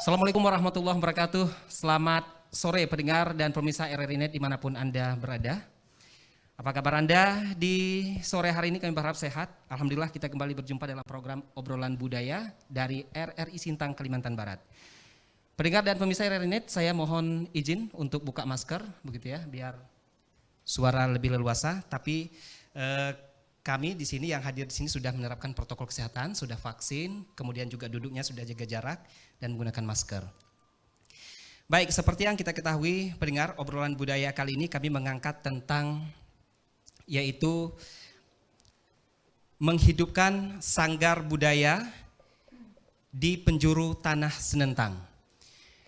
Assalamualaikum warahmatullahi wabarakatuh. Selamat sore pendengar dan pemirsa RRI Net dimanapun Anda berada. Apa kabar Anda di sore hari ini? Kami berharap sehat. Alhamdulillah kita kembali berjumpa dalam program Obrolan Budaya dari RRI Sintang, Kalimantan Barat. Pendengar dan pemirsa RRI Net, saya mohon izin untuk buka masker begitu ya, biar suara lebih leluasa. Tapi kami di sini yang hadir di sini sudah menerapkan protokol kesehatan, sudah vaksin, kemudian juga duduknya sudah jaga jarak dan menggunakan masker. Baik, seperti yang kita ketahui pendengar, obrolan budaya kali ini kami mengangkat tentang yaitu menghidupkan sanggar budaya di penjuru tanah Senentang.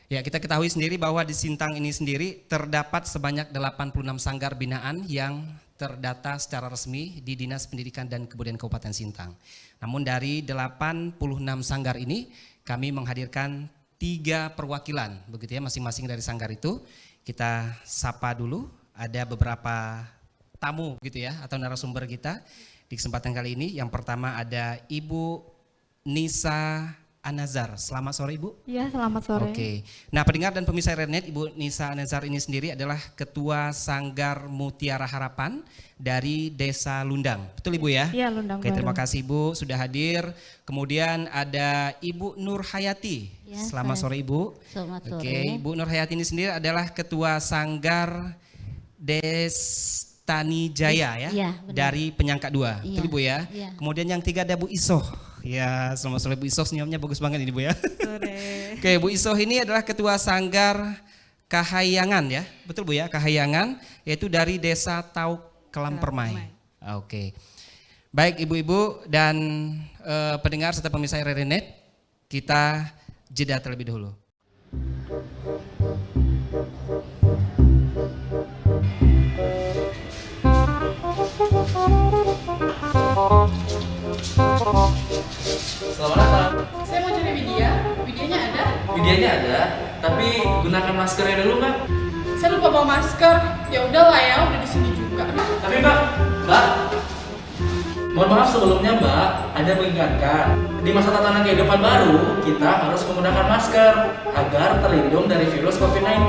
Ya, kita ketahui sendiri bahwa di Sintang ini sendiri terdapat sebanyak 86 sanggar binaan yang terdata secara resmi di Dinas Pendidikan dan Kebudayaan Kabupaten Sintang. Namun dari 86 sanggar ini kami menghadirkan 3 perwakilan begitu ya, masing-masing dari sanggar itu. Kita sapa dulu, ada beberapa tamu gitu ya atau narasumber kita di kesempatan kali ini. Yang pertama ada Ibu Nisa Anazar. Selamat sore Ibu. Iya, selamat sore. Oke. Nah, pendengar dan pemirsa RRI, Ibu Nisa Anazar ini sendiri adalah Ketua Sanggar Mutiara Harapan dari Desa Lundang. Betul Ibu ya? Iya, Lundang. Oke, terima kasih Ibu sudah hadir. Kemudian ada Ibu Nur Hayati. Ya, selamat sore Ibu. Selamat sore. Oke, Ibu Nur Hayati ini sendiri adalah Ketua Sanggar Destani Jaya ya, dari Penyangka 2. Betul Ibu ya? Iya. Kemudian yang 3 ada Bu Isoh. Ya, selamat sore Bu Isoh, senyumnya bagus banget ini Bu ya. Sore. Oke, Bu Isoh ini adalah Ketua Sanggar Kahayangan ya, betul Bu ya, Kahayangan, yaitu dari Desa Tauk Kelam Permai. Oke, baik Ibu-ibu dan pendengar serta pemirsa RRI Net, kita jeda terlebih dahulu. Selamat datang. Saya mau cari Widianya ada? Widianya ada, tapi gunakan maskernya dulu Mbak. Saya lupa bawa masker. Ya udahlah ya, udah di sini juga. Tapi Mbak, mohon maaf sebelumnya Mbak, ada mengingatkan di masa tatanan kehidupan baru kita harus menggunakan masker agar terlindung dari virus COVID-19,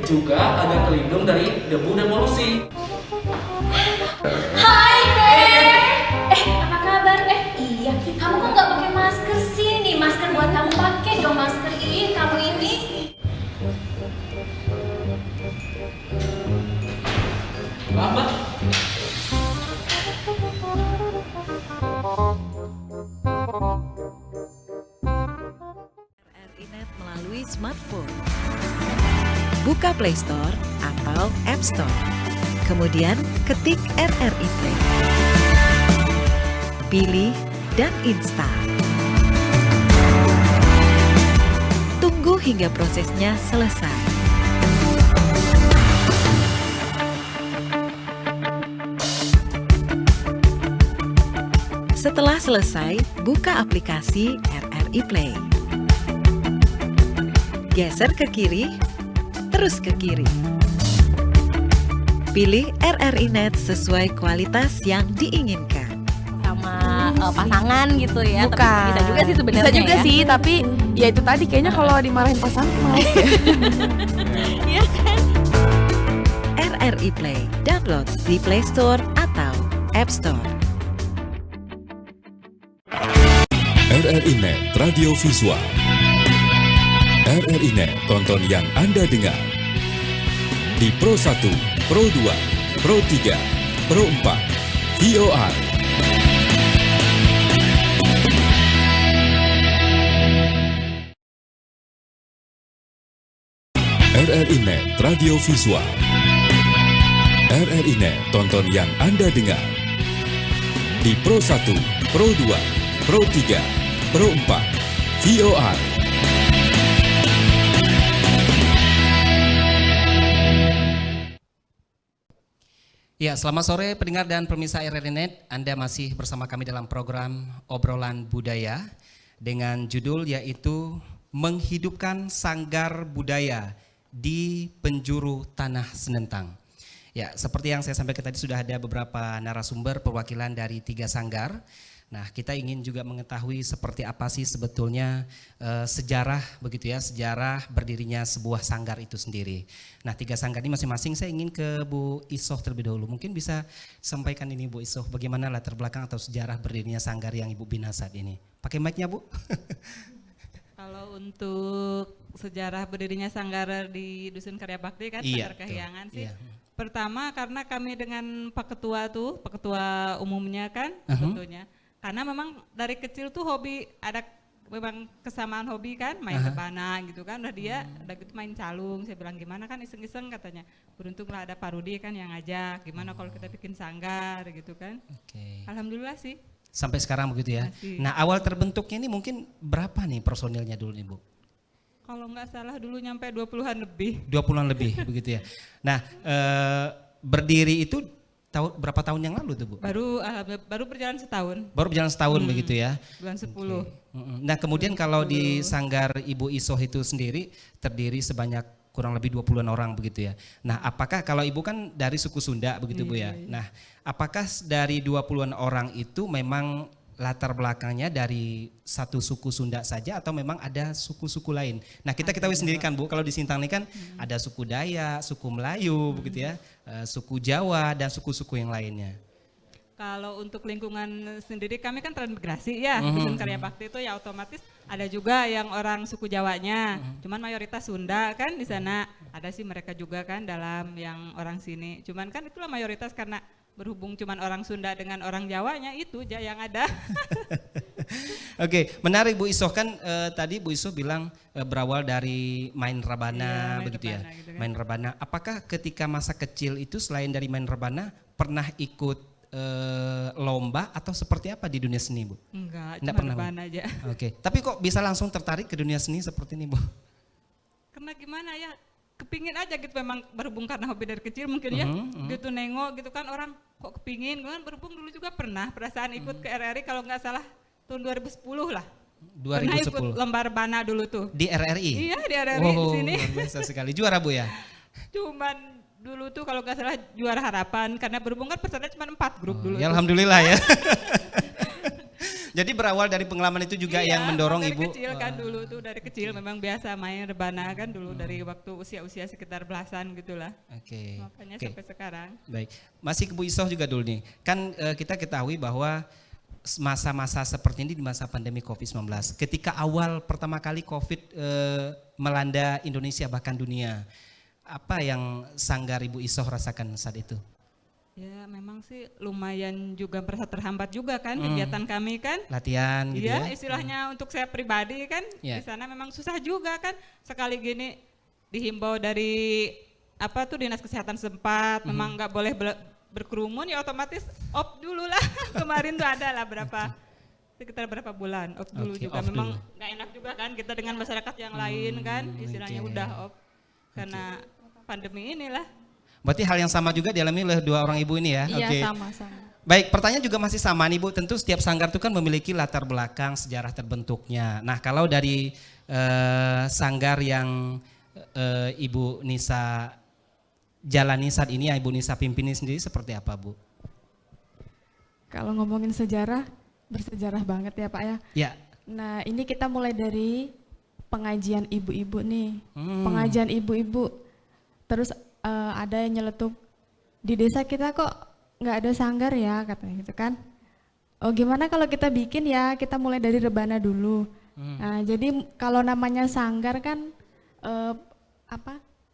juga agar terlindung dari debu dan polusi. Hai Beb, apa kabar? Iya, kamu kok nggak pakai masker sih? Nih masker buat kamu, pakai dong masker ini, kamu ini. Mbak. RRI Net melalui smartphone. Buka Play Store atau App Store. Kemudian ketik RRI Play. Pilih dan install. Tunggu hingga prosesnya selesai. Setelah selesai, buka aplikasi RRI Play. Geser ke kiri, terus ke kiri. Pilih RRI Net sesuai kualitas yang diinginkan. Sama pasangan gitu ya. Bukan. Tapi bisa juga sih sebenarnya. Bisa juga ya. sih, tapi ya itu tadi kayaknya kalau dimarahin pasangan males ya. Iya kan? RRI Play, download di Play Store atau App Store. RRI Net Radio Visual. RRI Net, tonton yang Anda dengar. Di Pro 1, Pro 2, Pro 3, Pro 4, VOR. RRI Net Radio Visual. RRI Net, tonton yang Anda dengar. Di Pro 1, Pro 2, Pro 3, Pro 4, VOR. Ya, selamat sore pendengar dan pemirsa RRI Net. Anda masih bersama kami dalam program Obrolan Budaya dengan judul yaitu Menghidupkan Sanggar Budaya di Penjuru Tanah Senentang. Ya, seperti yang saya sampaikan tadi sudah ada beberapa narasumber perwakilan dari 3 sanggar. Nah, kita ingin juga mengetahui seperti apa sih sebetulnya sejarah begitu ya, sejarah berdirinya sebuah sanggar itu sendiri. Nah, 3 sanggar ini masing-masing saya ingin ke Bu Isoh terlebih dahulu. Mungkin bisa sampaikan ini Bu Isoh, bagaimana latar belakang atau sejarah berdirinya sanggar yang Ibu bina saat ini. Pakai mic-nya Bu. Kalau untuk sejarah berdirinya sanggar di Dusun Karya Bakti kan, Iya, Sanggar Kahyangan sih. Iya. Pertama karena kami dengan Pak Ketua umumnya kan tentunya. Karena memang dari kecil tuh hobi, ada memang kesamaan hobi kan, main rebana gitu kan. Udah gitu main calung, saya bilang gimana kan iseng-iseng katanya. Beruntunglah ada Pak Rudi kan yang ngajak, gimana kalau kita bikin sanggar gitu kan. Oke. Alhamdulillah sih. Sampai sekarang begitu ya. Masih. Nah, awal terbentuknya ini mungkin berapa nih personilnya dulu nih Bu? Kalau nggak salah dulu nyampe 20-an lebih. 20-an lebih begitu ya. Nah, berdiri itu berapa tahun yang lalu tuh Bu? Baru berjalan setahun. Baru berjalan setahun begitu ya. Bulan 10. Nah, kemudian kalau di Sanggar Ibu Isoh itu sendiri terdiri sebanyak kurang lebih 20-an orang begitu ya. Nah, apakah kalau Ibu kan dari suku Sunda begitu Bu ya. Nah, apakah dari 20-an orang itu memang latar belakangnya dari satu suku Sunda saja atau memang ada suku-suku lain? Nah, kita ketahui sendiri kan Bu, kalau di Sintang ini kan ada suku Dayak, suku Melayu begitu ya, suku Jawa dan suku-suku yang lainnya. Kalau untuk lingkungan sendiri kami kan transmigrasi ya, Dusun Karya Bakti itu ya otomatis ada juga yang orang suku Jawanya, cuman mayoritas Sunda kan di sana, ada sih mereka juga kan dalam yang orang sini, cuman kan itulah mayoritas karena berhubung cuman orang Sunda dengan orang Jawanya itu aja yang ada. Oke, menarik Bu Isoh kan tadi Bu Isoh bilang berawal dari main rebana Iya, begitu rebana ya, gitu kan. main rebana. Apakah ketika masa kecil itu selain dari main rebana pernah ikut lomba atau seperti apa di dunia seni Bu? Enggak, Nggak cuma pernah, Bu? rebana aja. Oke, tapi kok bisa langsung tertarik ke dunia seni seperti ini Bu? Karena gimana ya, kepingin aja gitu memang berhubung karena hobi dari kecil mungkin ya, gitu nengok gitu kan orang kok kepingin, kan berhubung dulu juga pernah perasaan ikut ke RRI kalau nggak salah tahun 2010 lah. 2010. Pernah ikut lomba rebana dulu tuh. Di RRI? Iya di RRI di sini. Luar biasa sekali, juara Bu ya? Cuman dulu tuh kalau nggak salah juara harapan karena berhubung kan peserta cuma 4 grup dulu. Ya tuh. alhamdulillah ya. Jadi berawal dari pengalaman itu juga Iya, yang mendorong dari Ibu. kecil kan dulu tuh dari kecil memang biasa main rebana kan dulu dari waktu usia sekitar belasan gitulah. Oke. Makanya Oke. sampai sekarang. Baik, masih ke Bu Isoh juga dulu nih. Kan kita ketahui bahwa masa-masa seperti ini di masa pandemi COVID-19. Ketika awal pertama kali COVID melanda Indonesia bahkan dunia, apa yang Sanggar Ibu Isoh rasakan saat itu? Ya memang sih lumayan juga merasa terhambat juga kan kegiatan kami kan. Latihan gitu Iya ya? istilahnya untuk saya pribadi kan Iya. di sana memang susah juga kan. Sekali gini dihimbau dari apa tuh dinas kesehatan sempat memang nggak boleh berkerumun ya otomatis off dulu lah. Kemarin tuh ada lah sekitar berapa bulan off dulu Oke, juga off memang dulu. nggak enak juga kan kita dengan masyarakat yang lain kan istilahnya oke. udah off karena pandemi inilah. Berarti hal yang sama juga dialami oleh dua orang ibu ini ya? Iya Oke. sama-sama. Baik, pertanyaan juga masih sama nih Bu. Tentu setiap sanggar itu kan memiliki latar belakang sejarah terbentuknya. Nah, kalau dari sanggar yang Ibu Nisa jalani saat ini, yang Ibu Nisa pimpin ini sendiri seperti apa Bu? Kalau ngomongin sejarah, bersejarah banget ya Pak ya. Ya. Nah ini kita mulai dari pengajian ibu-ibu nih. Pengajian ibu-ibu. Terus ada yang nyeletuk, di desa kita kok nggak ada sanggar ya katanya gitu kan. Oh gimana kalau kita bikin ya, kita mulai dari rebana dulu. Nah jadi kalau namanya sanggar kan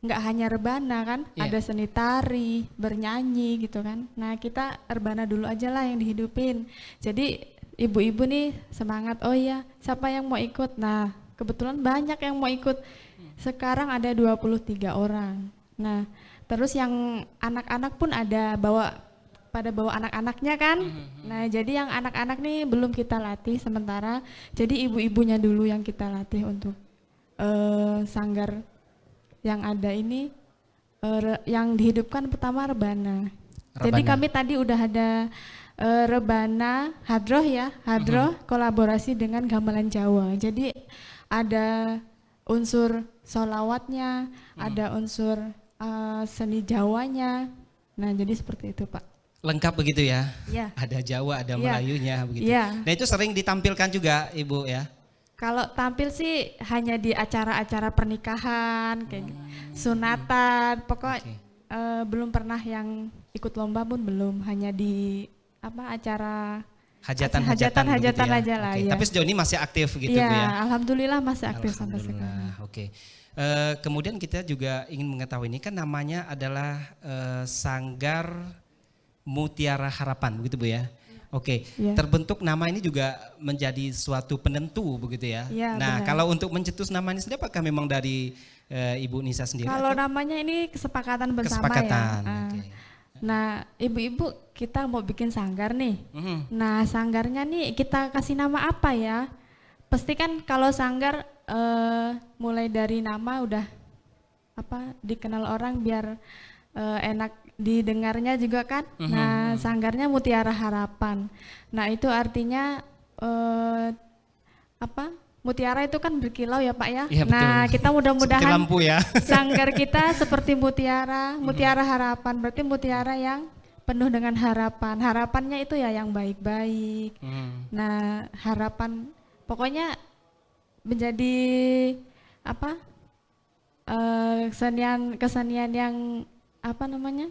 nggak hanya rebana kan, Iya. ada seni tari, bernyanyi gitu kan. Nah kita rebana dulu aja lah yang dihidupin. Jadi ibu-ibu nih semangat, oh iya siapa yang mau ikut? Nah kebetulan banyak yang mau ikut. Sekarang ada 23 orang. Nah terus yang anak-anak pun ada pada bawa anak-anaknya kan. Nah jadi yang anak-anak nih belum kita latih sementara. Jadi ibu-ibunya dulu yang kita latih untuk sanggar yang ada ini yang dihidupkan pertama rebana. Jadi kami tadi udah ada rebana hadroh ya, hadroh kolaborasi dengan gamelan Jawa. Jadi ada unsur sholawatnya, ada unsur seni Jawanya. Nah jadi seperti itu Pak. lengkap begitu ya. Iya. Ada Jawa, ada Iya. Melayunya begitu. Iya. Nah itu sering ditampilkan juga Ibu ya. Kalau tampil sih hanya di acara-acara pernikahan, kayak sunatan, pokok Oke. belum pernah yang ikut lomba pun belum, hanya di apa acara Hajatan-hajatan begitu ya. aja lah. Oke, Ya. tapi sejauh ini masih aktif gitu Iya, Bu ya. alhamdulillah masih aktif sampai sekarang. Alhamdulillah, oke. Kemudian kita juga ingin mengetahui ini kan namanya adalah Sanggar Mutiara Harapan begitu Bu ya. Oke, Iya. terbentuk nama ini juga menjadi suatu penentu begitu ya. Iya, Nah, benar. kalau untuk mencetus nama ini sendiri apakah memang dari Ibu Nisa sendiri? Kalau atau namanya ini kesepakatan bersama kesepakatan? ya. Oke. Nah, ibu-ibu kita mau bikin sanggar nih. Mhm. Nah, sanggarnya nih kita kasih nama apa ya? Pasti kan kalau sanggar mulai dari nama udah apa dikenal orang biar enak didengarnya juga kan. Nah, sanggarnya Mutiara Harapan. Nah, itu artinya apa? Mutiara itu kan berkilau ya Pak ya. Iya, betul. Nah, kita Seperti mudah-mudahan lampu ya. sanggar kita seperti mutiara, mutiara harapan. Berarti mutiara yang penuh dengan harapan. Harapannya itu ya yang baik-baik. Nah, harapan pokoknya menjadi apa? Kesenian yang apa namanya?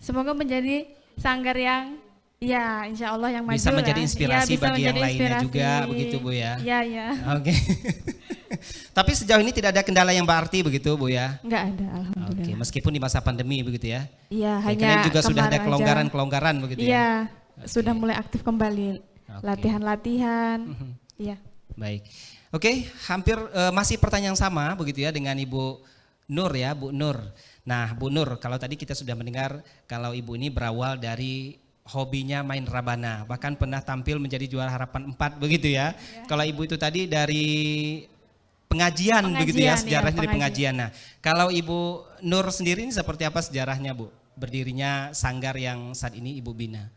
Semoga menjadi sanggar yang ya insya Allah yang maju Bisa menjadi lah. inspirasi bisa bagi yang menjadi lainnya inspirasi. juga begitu Bu ya. Iya, iya. Oke. Tapi sejauh ini tidak ada kendala yang berarti begitu Bu ya. Enggak ada, Oke, alhamdulillah. meskipun di masa pandemi begitu ya. Iya, Oke, hanya kalian juga sudah ada kemarin aja. kelonggaran-kelonggaran begitu ya. Iya, sudah mulai aktif kembali. Oke. Latihan-latihan. Iya. Baik. Oke, hampir masih pertanyaan sama begitu ya dengan Ibu Nur ya, Bu Nur. Nah, Bu Nur, kalau tadi kita sudah mendengar kalau Ibu ini berawal dari hobinya main rabana, bahkan pernah tampil menjadi juara harapan 4 begitu ya. Kalau Ibu itu tadi dari pengajian begitu ya, Pengajian, sejarahnya ya, dari pengajian. Nah, kalau Ibu Nur sendiri ini seperti apa sejarahnya Bu? Berdirinya sanggar yang saat ini Ibu bina.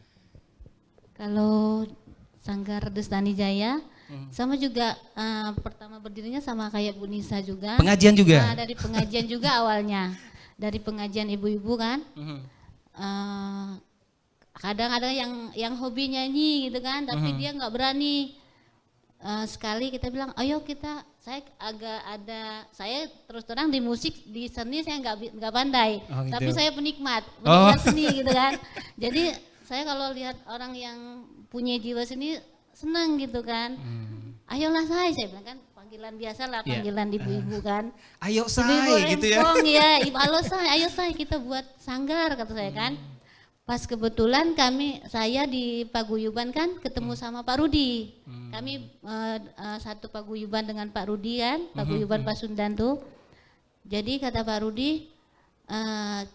Kalau Sanggar Destani Jaya sama juga pertama berdirinya sama kayak Bu Nisa juga. Pengajian juga? Nah, dari pengajian juga awalnya. Dari pengajian ibu-ibu kan. Kadang ada yang hobi nyanyi gitu kan, tapi dia nggak berani. Sekali kita bilang, ayo saya terus terang di musik, di seni saya nggak pandai, Oh, gitu. tapi saya penikmat seni gitu kan. Jadi saya kalau lihat orang yang punya jiwa seni senang gitu kan. Ayolah saya bilang kan, panggilan biasa lah, Iya. panggilan ibu-ibu kan. Ayo Ibu-ibu say gitu ya. rempong, ya, ibu halo say, ayo say kita buat sanggar kata saya kan. Pas kebetulan saya di paguyuban kan ketemu sama Pak Rudi. Kami satu paguyuban dengan Pak Rudi kan, paguyuban Pasundan tuh. Jadi kata Pak Rudi,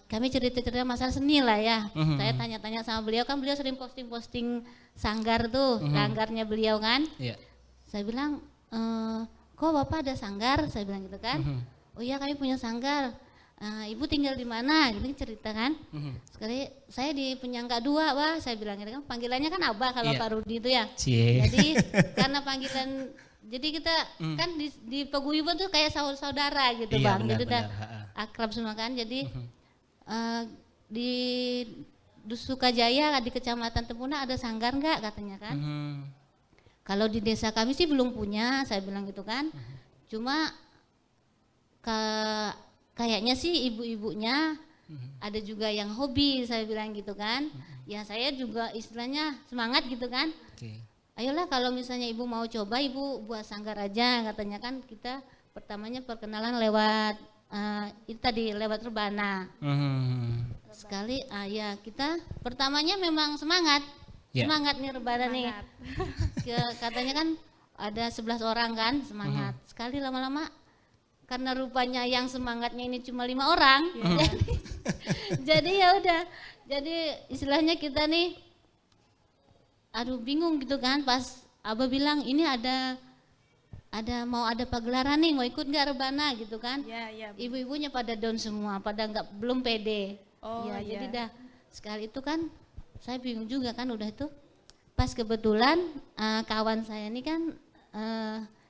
kami cerita-cerita masalah seni lah ya. Saya tanya-tanya sama beliau, kan beliau sering posting-posting sanggar tuh, sanggarnya beliau kan. Iya. Saya bilang, kok Bapak ada sanggar? Saya bilang gitu kan. Oh iya kami punya sanggar. Ibu tinggal di mana? Gitu cerita kan. Sekali saya di Penyangga 2, Wah, saya bilang gitu kan. Panggilannya kan Abah kalau Iya. Pak Rudi itu ya. Cie. Jadi karena panggilan, jadi kita kan di paguyuban tuh kayak saudara gitu Iya, Bang. benar, Jadi udah benar. akrab semua kan. Jadi di Sukajaya di Kecamatan Tempuna ada sanggar enggak katanya kan. Kalau di desa kami sih belum punya, saya bilang gitu kan. Cuma kayaknya sih ibu-ibunya ada juga yang hobi, saya bilang gitu kan. Ya saya juga istilahnya semangat gitu kan. Oke. Ayolah kalau misalnya ibu mau coba, ibu buat sanggar aja katanya kan. Kita pertamanya perkenalan lewat itu tadi lewat rebana. Sekali ya kita pertamanya memang semangat. Ya. Semangat nih rebana nih. Katanya kan ada 11 orang kan semangat. Sekali lama-lama karena rupanya yang semangatnya ini cuma 5 orang. Jadi ya udah. Jadi istilahnya kita nih aduh bingung gitu kan, pas Abah bilang ini mau ada pagelaran nih, mau ikut nggak rebana gitu kan. Iya. Ibu-ibunya pada down semua, pada belum pede. Oh, ya, iya. jadi dah sekali itu kan saya bingung juga kan udah itu. Pas kebetulan kawan saya ini kan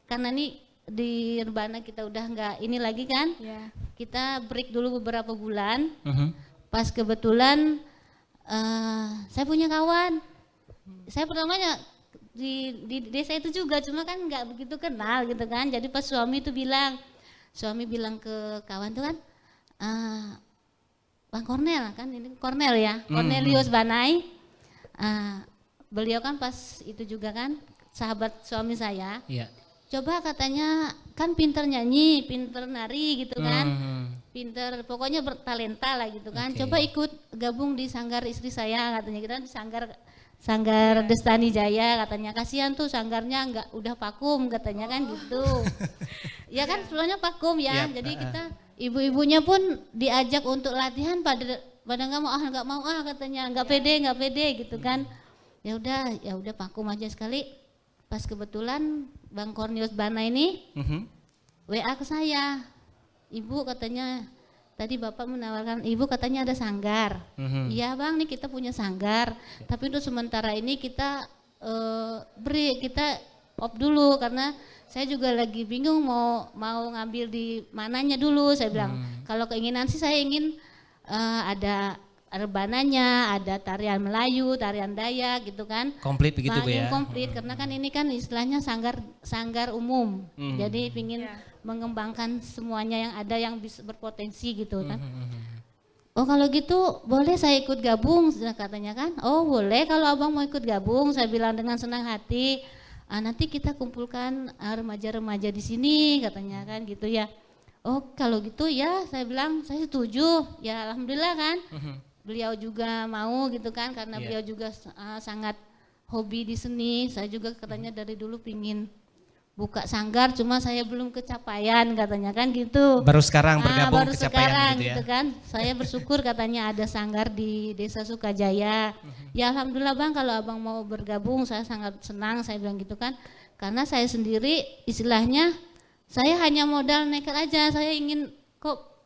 karena nih di rebana kita udah nggak ini lagi kan. Iya. Kita break dulu beberapa bulan. pas kebetulan saya punya kawan. Saya pertamanya di desa itu juga, cuma kan nggak begitu kenal gitu kan. Jadi pas suami bilang ke kawan tuh kan, Bang Kornel kan, ini Kornel ya, Cornelius Banai. Beliau kan pas itu juga kan sahabat suami saya. Iya. Coba katanya kan pinter nyanyi, pinter nari gitu kan, pinter pokoknya bertalenta lah gitu kan. Oke. Coba ikut gabung di sanggar istri saya katanya, kita di sanggar Destani Jaya katanya. Kasihan tuh sanggarnya nggak udah vakum katanya kan gitu. Ya kan sebelumnya vakum ya. Yap, Jadi kita ibu-ibunya pun diajak untuk latihan pada nggak mau katanya, nggak pede gitu kan. Ya udah vakum aja sekali. Pas kebetulan Bang Cornelius Bana ini WA ke saya, Ibu katanya tadi Bapak menawarkan, Ibu katanya ada sanggar. Iya Bang, nih kita punya sanggar, tapi untuk sementara ini kita kita off dulu karena saya juga lagi bingung mau ngambil di mananya dulu. Saya bilang kalau keinginan sih saya ingin ada rebananya, ada tarian Melayu, tarian Dayak gitu kan. Komplit begitu Bu ya. Komplit karena kan ini kan istilahnya sanggar umum. Jadi ingin mengembangkan semuanya yang ada yang bisa berpotensi gitu kan. Oh kalau gitu boleh saya ikut gabung katanya kan. Oh boleh kalau Abang mau ikut gabung, saya bilang dengan senang hati. Nanti kita kumpulkan remaja-remaja di sini katanya kan gitu ya. Oh kalau gitu ya saya bilang saya setuju. Ya alhamdulillah kan. Beliau juga mau gitu kan karena beliau juga sangat hobi di seni. Saya juga katanya dari dulu pingin buka sanggar, cuma saya belum kecapaian katanya kan gitu. Baru sekarang bergabung baru kecapaian sekarang gitu ya. gitu kan. Saya bersyukur katanya ada sanggar di Desa Sukajaya. Ya alhamdulillah Bang kalau Abang mau bergabung saya sangat senang, saya bilang gitu kan. Karena saya sendiri istilahnya saya hanya modal nekat aja. Saya ingin kok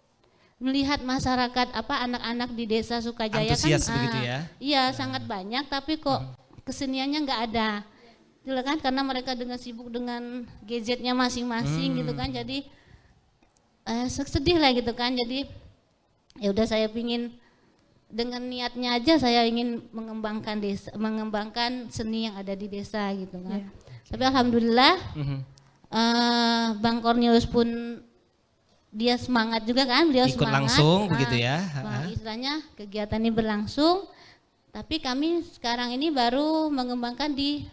melihat masyarakat anak-anak di Desa Sukajaya Antusias kan begitu ya. Iya sangat banyak tapi kok keseniannya nggak ada. Gitu kan karena mereka dengan sibuk dengan gadgetnya masing-masing gitu kan. Jadi sedih lah gitu kan. Jadi ya udah saya pingin dengan niatnya aja saya ingin mengembangkan seni yang ada di desa gitu kan. Tapi alhamdulillah Bang Cornelius pun dia semangat juga kan, beliau Ikut semangat. langsung begitu ya. Istilahnya kegiatan ini berlangsung, tapi kami sekarang ini baru mengembangkan di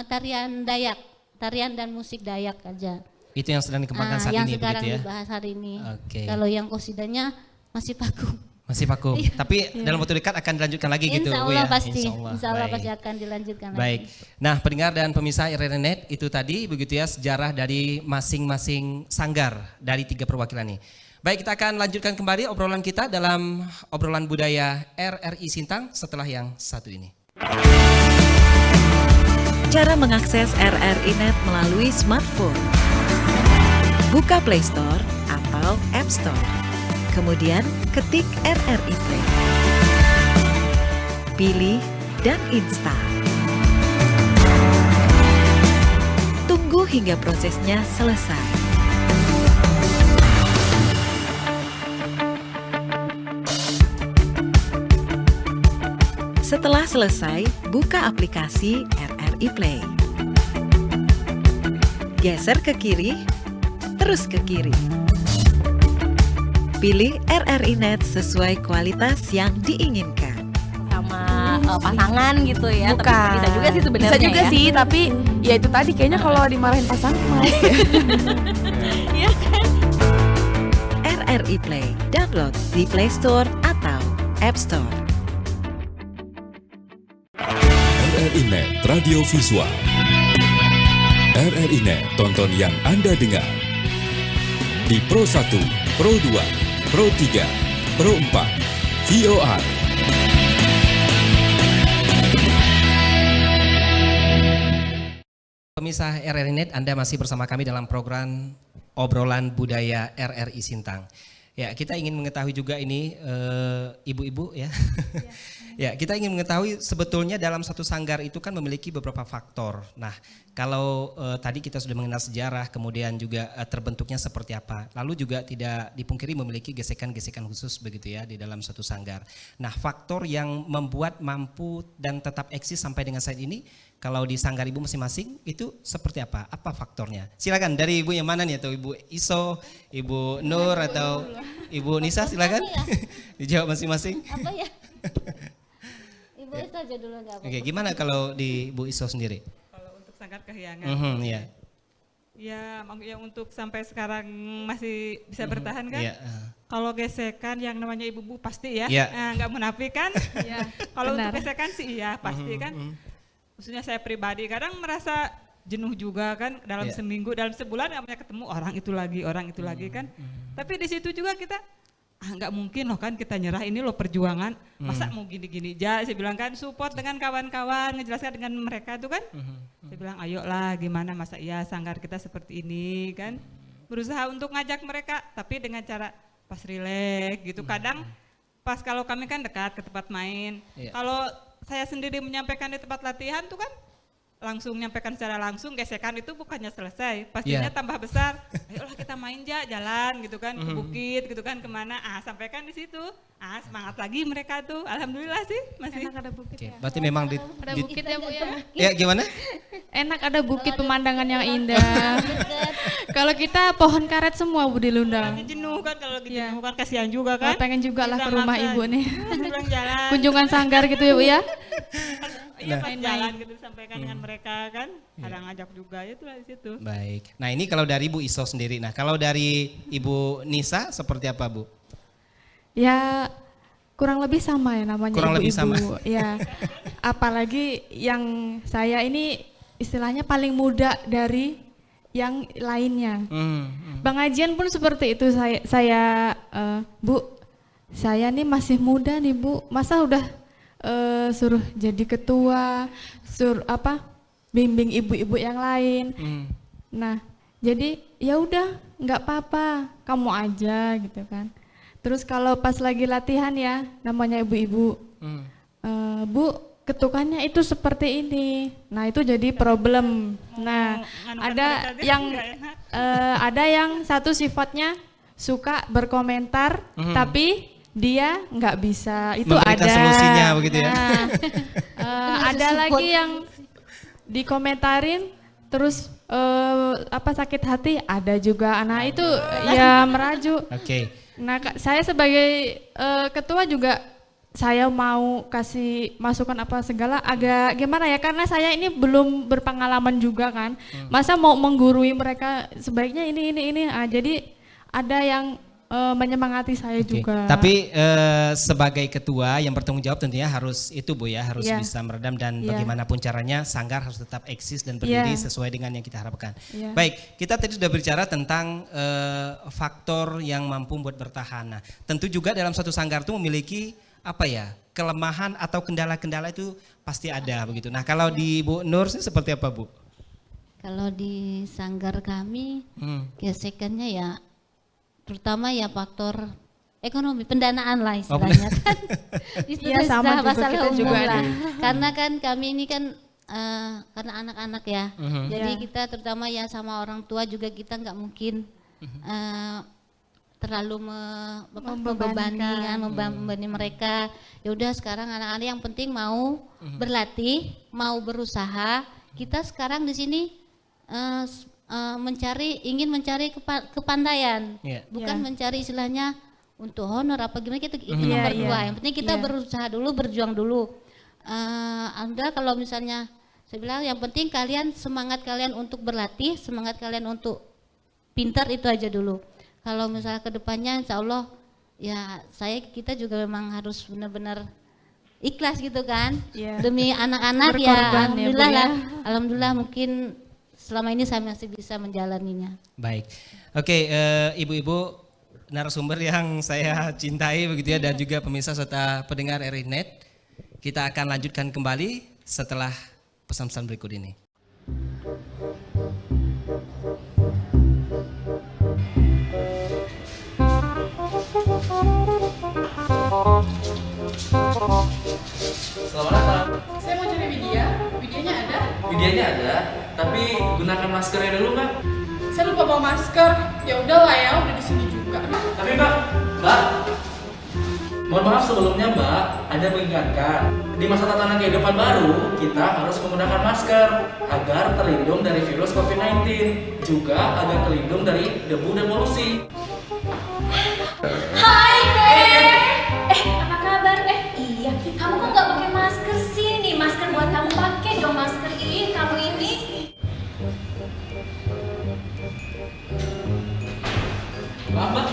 tarian Dayak, tarian dan musik Dayak aja. Itu yang sedang dikembangkan saat yang ini sekarang begitu ya. dibahas hari ini. Oke. Kalau yang kosidanya masih vakum. Masih vakum. Tapi dalam waktu dekat akan dilanjutkan lagi gitu Insya Bu Allah ya. pasti, Insya Allah Baik. pasti akan dilanjutkan Baik. lagi. Nah, pendengar dan pemirsa RRI.net itu tadi begitu ya sejarah dari masing-masing sanggar dari 3 perwakilan ini. Baik, kita akan lanjutkan kembali obrolan kita dalam obrolan budaya RRI Sintang setelah yang satu ini. Cara mengakses RRI.net melalui smartphone. Buka Play Store atau App Store. Kemudian ketik RRI Play. Pilih dan install. Tunggu hingga prosesnya selesai. Setelah selesai, buka aplikasi RRI Play. Geser ke kiri, terus ke kiri. Pilih RRI.net sesuai kualitas yang diinginkan. Sama pasangan gitu ya. Bukan. Tapi bisa juga sih sebenarnya. Bisa juga ya. sih, tapi ya itu tadi kayaknya kalau dimarahin pasangan males ya. Iya kan? RRI Play, download di Play Store atau App Store. RRI.net Radio Visual. RRI.net tonton yang Anda dengar. Di Pro 1, Pro 2, Pro 3, Pro 4, VOR. Pemirsa RRI.net, Anda masih bersama kami dalam program obrolan budaya RRI Sintang. Ya, kita ingin mengetahui juga ini ibu-ibu ya, Ya, kita ingin mengetahui sebetulnya dalam satu sanggar itu kan memiliki beberapa faktor. Nah, kalau tadi kita sudah mengenal sejarah, kemudian juga terbentuknya seperti apa. Lalu juga tidak dipungkiri memiliki gesekan-gesekan khusus begitu ya di dalam satu sanggar. Nah, faktor yang membuat mampu dan tetap eksis sampai dengan saat ini, kalau di sanggar ibu masing-masing itu seperti apa? Apa faktornya? Silakan dari ibu yang mana nih, atau ibu Iso, ibu Nur atau ibu Nisa, silakan dijawab masing-masing. Apa ya? Ibu itu aja dulu nggak apa-apa. Oke, gimana kalau di ibu Iso sendiri? Kalau untuk Sanggar Kahyangan, Iya. ya untuk sampai sekarang masih bisa bertahan kan? Iya. Kalau gesekan yang namanya ibu-ibu pasti ya, Iya. Nggak munafik kan? Kalau untuk benar. gesekan sih iya pasti kan. Maksudnya saya pribadi kadang merasa jenuh juga kan dalam Iya. seminggu, dalam sebulan namanya ketemu orang itu lagi kan. Tapi di situ juga kita nggak mungkin loh kan kita nyerah, ini loh perjuangan, masa mau gini-gini aja. Saya bilang kan support dengan kawan-kawan, ngejelaskan dengan mereka tuh kan. Saya bilang ayolah gimana, masa iya sanggar kita seperti ini kan. Berusaha untuk ngajak mereka tapi dengan cara pas rileks gitu. Kadang pas kalau kami kan dekat ke tempat main, Iya. kalau saya sendiri menyampaikan di tempat latihan tuh kan langsung menyampaikan secara langsung, gesekan itu bukannya selesai, pastinya Iya. tambah besar. Ayolah kita main jalan gitu kan, ke bukit gitu kan, kemana, sampaikan di situ, semangat lagi mereka tuh, alhamdulillah sih masih. Enak ada bukit Oke, ya. berarti memang Ada bukit ya Bu ya. ya gimana? Enak ada bukit, pemandangan yang indah. Kalau kita pohon karet semua Bu di Lundang. Jenuh kan kalau gitu, Iya. kan kasihan juga Kalau kan. pengen juga lah Kita ke rumah maksa. Ibu nih. Pulang jalan. Kunjungan sanggar gitu ya Bu ya. Iya Nah. pas jalan gitu sampaikan dengan mereka kan, kadang ngajak juga ya itulah di situ. Baik. Nah, ini kalau dari Ibu Iso sendiri. Nah, kalau dari Ibu Nisa seperti apa, Bu? Ya kurang lebih sama ya namanya Kurang lebih ibu-ibu. Ya. Apalagi yang saya ini istilahnya paling muda dari yang lainnya. Pengajian pun seperti itu, saya Bu, saya nih masih muda nih Bu, masa udah suruh jadi ketua, suruh bimbing ibu-ibu yang lain. Nah, jadi ya udah nggak apa-apa, kamu aja gitu kan. Terus kalau pas lagi latihan ya, namanya ibu-ibu, Bu, ketukannya itu seperti ini. Nah, itu jadi problem. Nah, ada yang satu sifatnya suka berkomentar, tapi dia nggak bisa. Itu Memberikan ada. solusinya begitu ya. Ada lagi yang dikomentarin, terus sakit hati, ada juga. Nah, itu ya merajuk. Oke. Nah, saya sebagai ketua juga saya mau kasih masukan apa segala agak gimana ya, karena saya ini belum berpengalaman juga kan. Masa mau menggurui mereka sebaiknya ini. Jadi ada yang menyemangati saya Oke. juga. Tapi sebagai ketua yang bertanggung jawab tentunya harus itu Bu ya, harus Iya. bisa meredam dan Iya. bagaimanapun caranya sanggar harus tetap eksis dan berdiri sesuai dengan yang kita harapkan. Iya. Baik, kita tadi sudah berbicara tentang faktor yang mampu buat bertahan. Nah, tentu juga dalam satu sanggar itu memiliki kelemahan atau kendala-kendala itu pasti ada begitu. Nah, kalau di Bu Nur sih seperti apa Bu? Kalau di sanggar kami gesekannya ya terutama ya faktor ekonomi, pendanaan lah istilahnya kan. Iya, sama juga, masalah kita umum juga lah. ada. Karena kan kami ini kan karena anak-anak ya, jadi Iya. kita terutama ya sama orang tua juga kita nggak mungkin terlalu membebani mereka. Ya udah sekarang anak-anak yang penting mau berlatih, mau berusaha. Kita sekarang di sini ingin mencari kepandaian, bukan mencari istilahnya untuk honor apa gimana, itu nomor dua. Yang penting kita berusaha dulu, berjuang dulu. Anda kalau misalnya saya bilang yang penting semangat kalian untuk berlatih, semangat kalian untuk pintar, itu aja dulu. Kalau misalnya kedepannya insya Allah ya kita juga memang harus benar-benar ikhlas gitu kan, demi anak-anak ya. Alhamdulillah lah, alhamdulillah mungkin selama ini saya masih bisa menjalaninya. Baik, oke, ibu-ibu narasumber yang saya cintai begitu ya, dan juga pemirsa serta pendengar RRI.net, kita akan lanjutkan kembali setelah pesan-pesan berikut ini. Saya mau cari Widya. Widyanya ada? Widyanya ada, tapi gunakan maskernya dulu Mbak. Saya lupa bawa masker. Ya udahlah ya, udah di sini juga. Tapi Mbak, mohon maaf sebelumnya Mbak, ada mengingatkan di masa tatanan kehidupan baru kita harus menggunakan masker agar terlindung dari virus COVID-19, juga agar terlindung dari debu dan polusi. Hai Teh. Apa kabar? Iya, kamu kok nggak pakai masker sih? Nih masker buat kamu, pakai dong masker ini. Kamu ini. Maaf Mbak.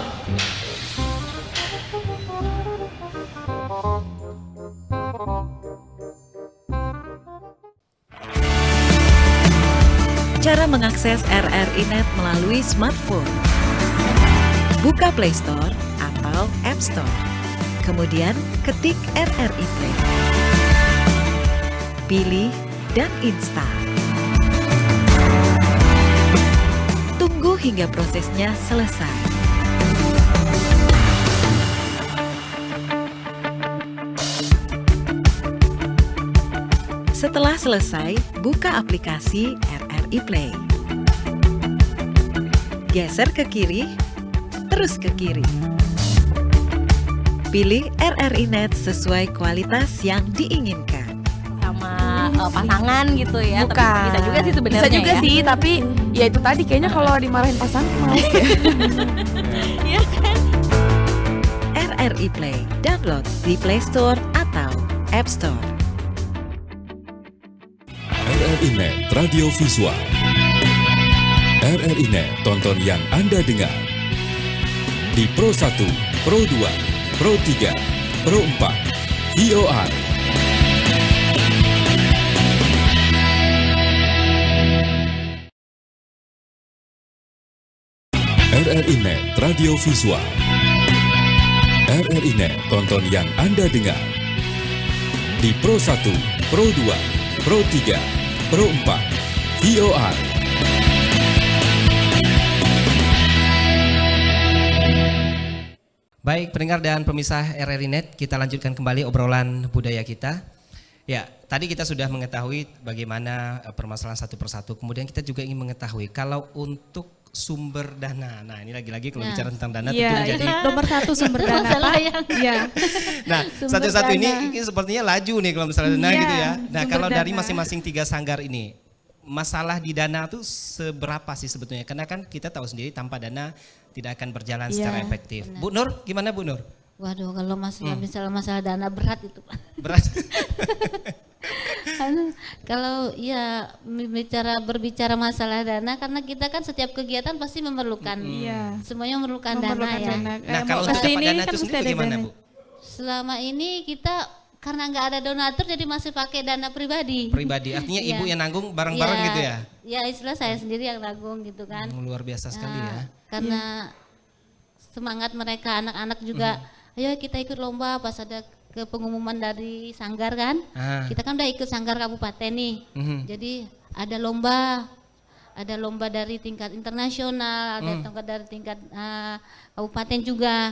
Cara mengakses RRI Net melalui smartphone. Buka Play Store atau App Store. Kemudian ketik RRI Play. Pilih dan install. Tunggu hingga prosesnya selesai. Setelah selesai, buka aplikasi RRI Play. Geser ke kiri, terus ke kiri. Pilih RRI Net sesuai kualitas yang diinginkan. Sama pasangan gitu ya. Bukan. Tapi bisa juga sih sebenarnya. Bisa juga ya. sih, tapi ya itu tadi kayaknya kalau dimarahin pasangan males ya. Iya kan? RRI Play, download di Play Store atau App Store. RRI Net Radio Visual. RRI Net, tonton yang Anda dengar. Di Pro 1, Pro 2, Pro 3, Pro 4, VOR. RRI Net Radio Visual. RRI Net, tonton yang Anda dengar. Di Pro 1, Pro 2, Pro 3, Pro 4, VOR. Baik, pendengar dan pemirsa RRI Net, kita lanjutkan kembali obrolan budaya kita. Ya, tadi kita sudah mengetahui bagaimana permasalahan satu persatu. Kemudian kita juga ingin mengetahui kalau untuk sumber dana. Nah, ini lagi-lagi kalau bicara tentang dana tentu Iya, menjadi itu nomor satu sumber dana. Masalah Pak. yang- Iya. Nah, Sumber satu-satu dana. ini sepertinya laju nih kalau misalnya dana Iya, gitu ya. Nah, sumber kalau dari dana. masing-masing 3 sanggar ini, masalah di dana tuh seberapa sih sebetulnya? Karena kan kita tahu sendiri tanpa dana tidak akan berjalan Iya, secara efektif. Bu Nur, gimana Bu Nur? Waduh, kalau masalah dana berat itu Pak. Berat. Kalau ya berbicara masalah dana, karena kita kan setiap kegiatan pasti memerlukan, Iya. semuanya memerlukan Memerlukan dana ya. dana. Nah, Mau kalau untuk kesini dapat dana kan itu mesti sendiri ada bagaimana dana. Bu? Selama ini kita karena nggak ada donatur jadi masih pakai dana pribadi. Pribadi, artinya Iya. ibu yang nanggung bareng-bareng gitu ya? Ya istilah saya sendiri yang nanggung gitu kan. Luar biasa sekali ya. Karena semangat mereka anak-anak juga, ayo kita ikut lomba pas ada ke pengumuman dari sanggar kan. Kita kan udah ikut sanggar kabupaten nih. Jadi ada lomba dari tingkat internasional, ada lomba dari tingkat kabupaten juga.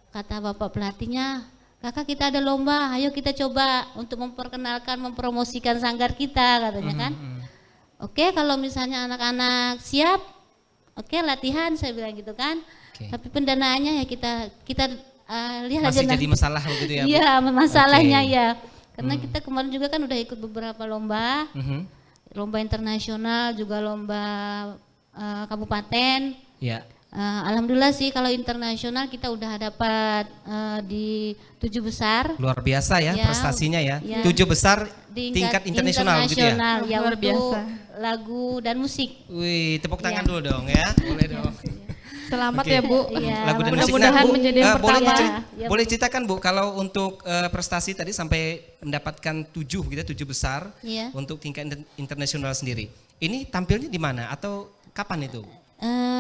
Kata bapak pelatihnya, kakak kita ada lomba, ayo kita coba untuk memperkenalkan, mempromosikan sanggar kita katanya kan. Oke, kalau misalnya anak-anak siap, oke latihan saya bilang gitu kan. Oke. Tapi pendanaannya ya kita lihat aja Masih jadi nanti. masalah begitu ya Bu? Iya, masalahnya Oke. ya. Karena kita kemarin juga kan udah ikut beberapa lomba, lomba internasional juga lomba kabupaten. Ya. Alhamdulillah sih kalau internasional kita udah dapat di 7 besar. Luar biasa ya, Ya, prestasinya ya. ya. 7 besar Di tingkat internasional gitu ya. ya Luar untuk biasa. lagu dan musik. Wih, tepuk tangan Ya. dulu dong ya. Boleh dong. Selamat Oke. ya Bu. Iya, Lagu dan musik. Mudah-mudahan Bu, menjadi yang boleh, pertama. Ya. boleh ceritakan Bu, kalau untuk prestasi tadi sampai mendapatkan 7 gitu, 7 besar Iya. untuk tingkat internasional sendiri. Ini tampilnya di mana atau kapan itu?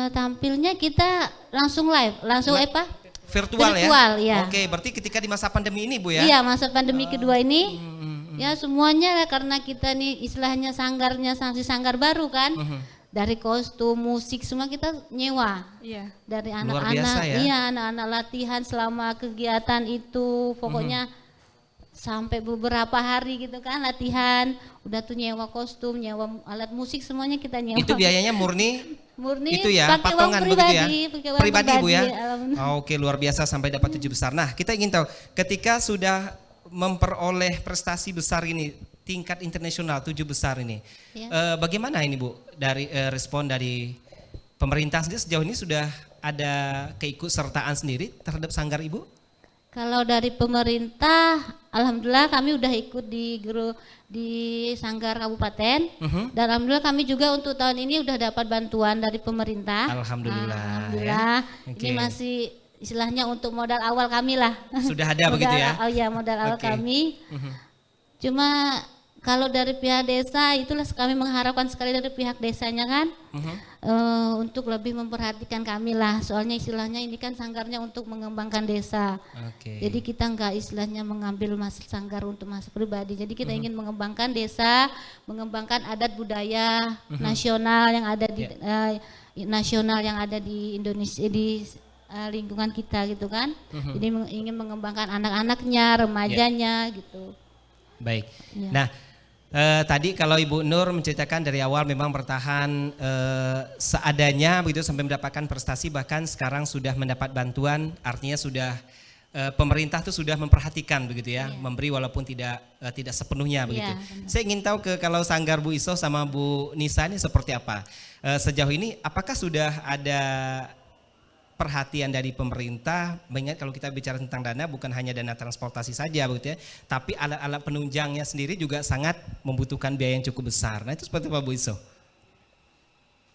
Tampilnya kita langsung live, langsung apa? Virtual Virtual, ya? ya. Oke, berarti ketika di masa pandemi ini Bu ya? Iya, masa pandemi kedua ini. Ya semuanya karena kita nih istilahnya sanggarnya sanksi sanggar baru kan. Dari kostum, musik semua kita nyewa. Iya. Dari Luar anak-anak, biasa ya. iya anak-anak latihan selama kegiatan itu, pokoknya sampai beberapa hari gitu kan latihan, udah tuh nyewa kostum, nyewa alat musik semuanya kita nyewa. Itu biayanya murni Murni itu ya, pakai uang patungan begitu ya? pakai uang Pribadi Bu ya? alhamdulillah. Oke, luar biasa sampai dapat 7 besar. Nah, kita ingin tahu ketika sudah memperoleh prestasi besar ini, tingkat internasional 7 besar ini, Ya. bagaimana ini Bu dari respon dari pemerintah sendiri sejauh ini sudah ada keikutsertaan sendiri terhadap Sanggar Ibu? Kalau dari pemerintah, alhamdulillah kami udah ikut di Sanggar Kabupaten. Dan alhamdulillah kami juga untuk tahun ini udah dapat bantuan dari pemerintah. Alhamdulillah. Alhamdulillah. Ya. Ini masih istilahnya untuk modal awal kami lah. Sudah ada begitu ya? Oh ya, modal awal kami. Cuma kalau dari pihak desa itulah kami mengharapkan sekali dari pihak desanya kan untuk lebih memperhatikan kami lah, soalnya istilahnya ini kan sanggarnya untuk mengembangkan desa. Jadi kita enggak istilahnya mengambil sanggar untuk masa pribadi, jadi kita ingin mengembangkan desa, mengembangkan adat budaya nasional yang ada di nasional yang ada di Indonesia, di lingkungan kita gitu kan. Jadi ingin mengembangkan anak-anaknya, remajanya gitu. Baik. Ya. Nah, tadi kalau Ibu Nur menceritakan dari awal memang bertahan seadanya begitu sampai mendapatkan prestasi, bahkan sekarang sudah mendapat bantuan, artinya sudah pemerintah tuh sudah memperhatikan begitu ya, memberi walaupun tidak sepenuhnya begitu. Saya ingin tahu kalau Sanggar Bu Isoh sama Bu Nisa ini seperti apa sejauh ini, apakah sudah ada perhatian dari pemerintah, mengingat kalau kita bicara tentang dana bukan hanya dana transportasi saja begitu ya, tapi alat-alat penunjangnya sendiri juga sangat membutuhkan biaya yang cukup besar. Nah itu seperti apa Bu Isoh?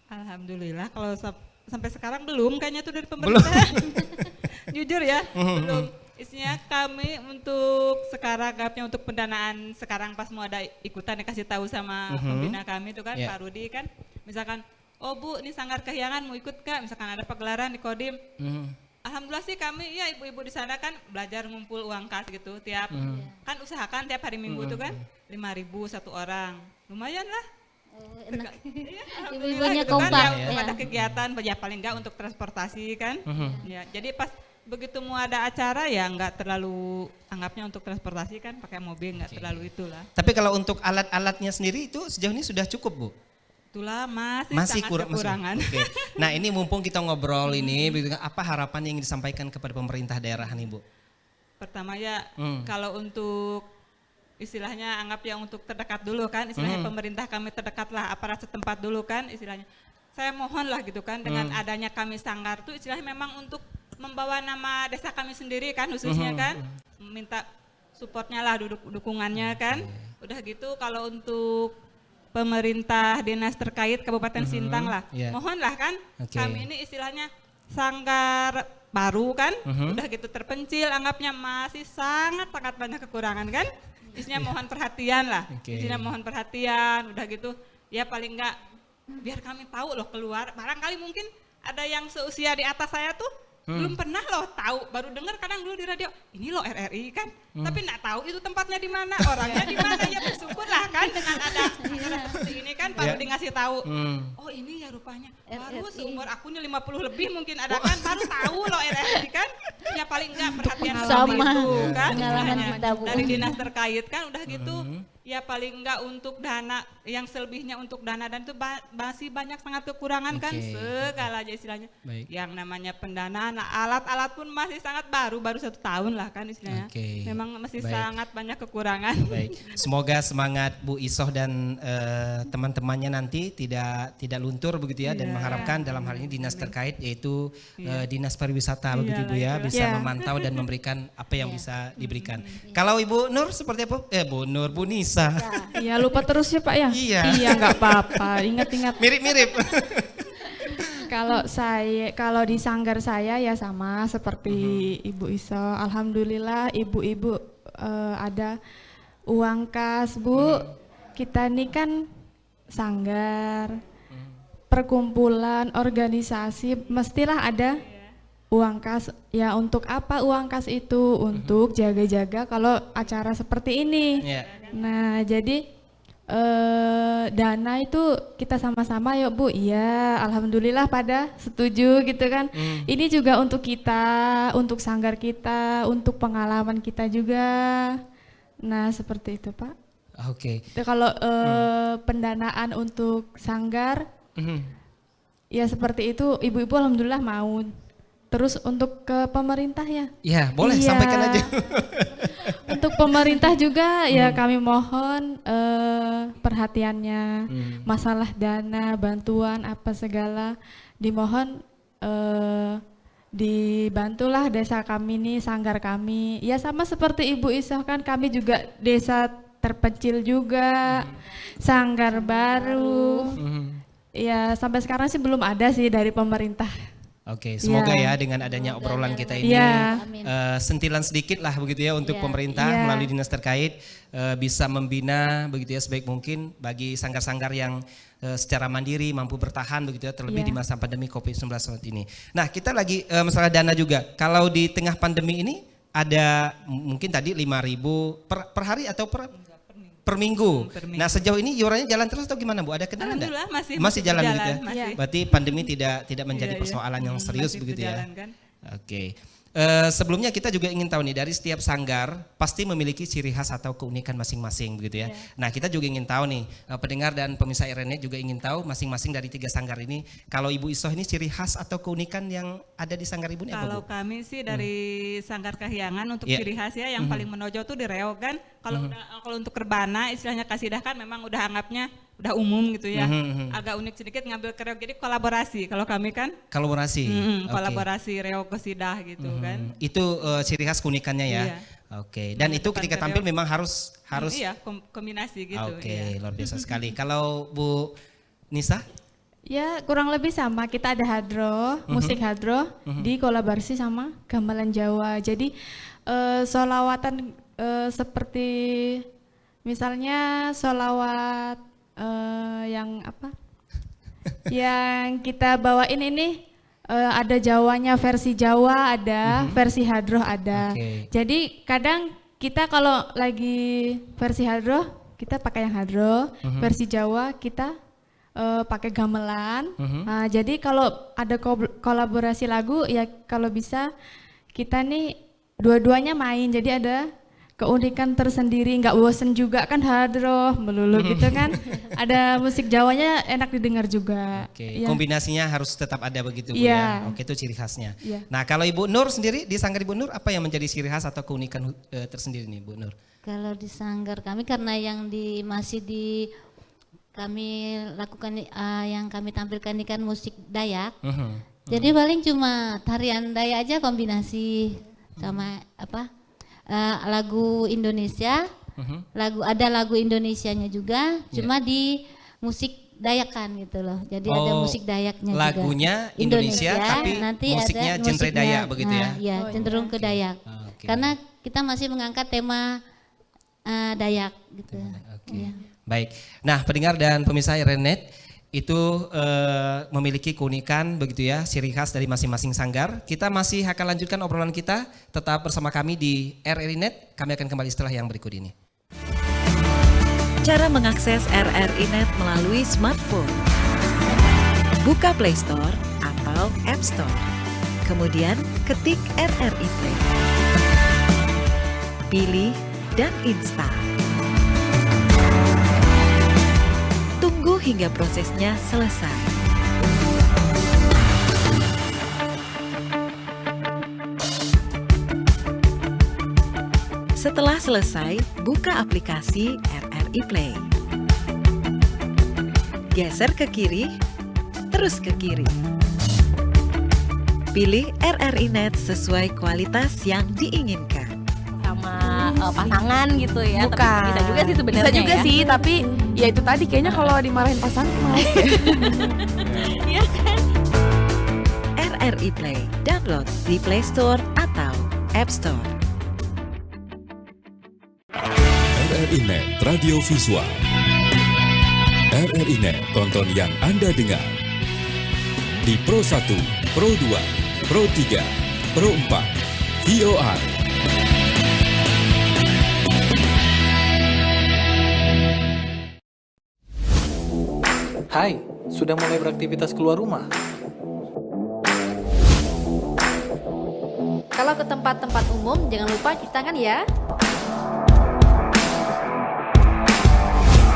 Alhamdulillah kalau sampai sekarang belum kayaknya tuh dari pemerintah. Jujur ya, belum. Isinya kami untuk sekarang gapnya untuk pendanaan sekarang pas mau ada ikutan dikasih tahu sama pembina kami itu kan Pak Rudi kan, misalkan oh Bu, ini Sanggar Kahyangan mau ikut gak? Misalkan ada pagelaran di Kodim. Alhamdulillah sih kami, ya ibu-ibu di sana kan belajar ngumpul uang kas gitu tiap, kan usahakan tiap hari Minggu tuh kan 5.000 satu orang, lumayan lah. Ibu-ibunya gitu kompak. kan, ya, ada kegiatan, ya paling enggak untuk transportasi kan. Ya, jadi pas begitu mau ada acara ya enggak terlalu anggapnya untuk transportasi kan pakai mobil, enggak terlalu itulah. Tapi kalau untuk alat-alatnya sendiri itu sejauh ini sudah cukup Bu? Itulah masih sangat kekurangan. Nah ini mumpung kita ngobrol ini, apa harapan yang disampaikan kepada pemerintah daerah nih Bu? Pertama ya kalau untuk istilahnya anggap yang untuk terdekat dulu kan, istilahnya pemerintah kami terdekat lah, aparat setempat dulu kan istilahnya. Saya mohon lah gitu kan dengan adanya kami Sanggar tuh istilahnya memang untuk membawa nama desa kami sendiri kan khususnya kan, minta supportnya lah, dukungannya kan. Udah gitu kalau untuk pemerintah dinas terkait Kabupaten Sintang lah, mohonlah kan kami ini istilahnya Sanggar baru kan, udah gitu terpencil, anggapnya masih sangat banyak kekurangan kan, isinya mohon perhatian lah, isinya mohon perhatian, udah gitu ya paling enggak biar kami tahu loh keluar, barangkali mungkin ada yang seusia di atas saya tuh belum pernah loh tahu, baru dengar kadang dulu di radio, ini loh RRI kan, tapi nggak tahu itu tempatnya di mana, orangnya di mana, ya bersyukur lah kan dengan ada acara seperti ini kan, baru ngasih tahu, oh ini ya rupanya, baru seumur aku nih 50 lebih mungkin ada kan, baru tahu loh RRI kan, ya paling nggak perhatian sama itu kan, pengalaman kita Bu. dari dinas terkait kan, udah gitu. Ya paling enggak untuk dana, yang selebihnya untuk dana dan itu masih banyak sangat kekurangan kan segala aja istilahnya. Yang namanya pendanaan, alat-alat pun masih sangat baru 1 tahun lah kan istilahnya. Memang masih sangat banyak kekurangan. Baik. Semoga semangat Bu Isoh dan teman-temannya nanti tidak luntur begitu ya, dan mengharapkan dalam hal ini dinas terkait yaitu dinas pariwisata begitu Bu ya, bisa memantau dan memberikan apa yang bisa diberikan. Kalau Ibu Nur seperti apa? Bu Nur, Bu Nisa. Iya lupa terus ya Pak ya? Iya nggak apa-apa, ingat-ingat. Mirip-mirip. Kalau di Sanggar saya ya sama seperti Ibu Isoh. Alhamdulillah ibu-ibu ada uang kas Bu. Kita ini kan Sanggar, perkumpulan, organisasi, mestilah ada uang kas. Ya untuk apa uang kas itu? Untuk jaga-jaga kalau acara seperti ini. Nah jadi dana itu kita sama-sama yuk Bu. Iya alhamdulillah pada setuju gitu kan. Ini juga untuk kita, untuk Sanggar kita, untuk pengalaman kita juga. Nah, seperti itu, Pak. Oke. Kalau pendanaan untuk sanggar, ya seperti itu, ibu-ibu alhamdulillah mau. Terus untuk ke pemerintah ya? Ya, boleh Iya. sampaikan aja. Untuk pemerintah juga ya kami mohon perhatiannya, masalah dana, bantuan apa segala, dimohon dibantulah desa kami nih, sanggar kami. Ya sama seperti Ibu Isoh kan, kami juga desa terpencil juga, sanggar baru. Ya sampai sekarang sih belum ada sih dari pemerintah. Oke, semoga ya dengan adanya obrolan kita ini Amin. sentilan sedikit lah begitu ya untuk pemerintah melalui dinas terkait bisa membina begitu ya sebaik mungkin bagi sanggar-sanggar yang secara mandiri mampu bertahan begitu ya terlebih di masa pandemi Covid-19 saat ini. Nah, kita lagi masalah dana juga. Kalau di tengah pandemi ini ada mungkin tadi 5.000 per hari atau per minggu. Nah, sejauh ini iurannya jalan terus atau gimana Bu? Ada kendala enggak? Alhamdulillah Masih jalan gitu ya. masih. Berarti pandemi tidak menjadi persoalan yang serius Masih begitu ya. berjalan, kan? Oke. Sebelumnya kita juga ingin tahu nih dari setiap sanggar pasti memiliki ciri khas atau keunikan masing-masing begitu ya. Nah, kita juga ingin tahu nih pendengar dan pemirsa RNet juga ingin tahu masing-masing dari 3 sanggar ini kalau Ibu Isoh ini ciri khas atau keunikan yang ada di sanggar Ibu ini apa Kalau Bu? kami sih dari Sanggar Kahyangan untuk ciri khas ya yang paling menonjol tuh di reog kan. Kalau untuk rebana istilahnya kasidah kan memang udah anggapnya udah umum gitu ya. Agak unik sedikit ngambil ke reog jadi kolaborasi. Kalau kami kan Kolaborasi. Oke. kolaborasi reog kasidah gitu kan. Itu ciri khas keunikannya ya. Iya. Oke. Dan itu ketika tampil memang harus Iya, kombinasi gitu. Oke, iya. luar biasa sekali. Kalau Bu Nisa? Ya kurang lebih sama, kita ada hadroh, musik hadroh dikolaborasi sama gamelan Jawa. Jadi sholawatan seperti misalnya sholawat yang apa? Yang kita bawain ini ada Jawanya, versi Jawa ada, versi hadroh ada. Oke. Jadi kadang kita kalau lagi versi hadroh kita pakai yang hadroh, versi Jawa kita pakai gamelan. Nah, jadi kalau ada kolaborasi lagu ya kalau bisa kita nih dua-duanya main. Jadi ada keunikan tersendiri, nggak bosen juga kan hadroh melulu gitu kan. Ada musik Jawanya enak didengar juga. Oke, Ya. kombinasinya harus tetap ada begitu Bu Iya. ya. Oke, itu ciri khasnya. Iya. Nah, kalau Ibu Nur sendiri di Sanggar Ibu Nur apa yang menjadi ciri khas atau keunikan tersendiri nih Bu Nur? Kalau di sanggar kami karena yang masih di kami lakukan yang kami tampilkan ini kan musik Dayak. Jadi paling cuma tarian Dayak aja kombinasi sama apa lagu Indonesia. Ada lagu Indonesianya juga, cuma di musik Dayak kan gitu loh. Jadi ada musik Dayaknya juga. Lagunya Indonesia tapi nanti musiknya ada genre Dayak begitu ya. Iya, cenderung ke Dayak. Oke. Karena kita masih mengangkat tema Dayak gitu. Oke. Iya. Baik. Nah, pendengar dan pemirsa RNet itu memiliki keunikan begitu ya, ciri khas dari masing-masing sanggar. Kita masih akan lanjutkan obrolan kita, tetap bersama kami di RRI Net. Kami akan kembali setelah yang berikut ini. Cara mengakses RRI Net melalui smartphone. Buka Play Store atau App Store. Kemudian ketik RRI Play. Pilih dan install. Tunggu hingga prosesnya selesai. Setelah selesai, buka aplikasi RRI Play. Geser ke kiri, terus ke kiri. Pilih RRI Net sesuai kualitas yang diinginkan. Sama pasangan gitu ya. Bukan. Tapi bisa juga sih sebenarnya. Bisa juga ya. sih, tapi ya itu tadi kayaknya kalau dimarahin pasangan mas. Iya kan? RRI Play, download di Play Store atau App Store. RRI Net Radio Visual. RRI Net, tonton yang Anda dengar. Di Pro 1, Pro 2, Pro 3, Pro 4, VOR. Hai, sudah mulai beraktivitas keluar rumah? Kalau ke tempat-tempat umum jangan lupa cuci tangan ya.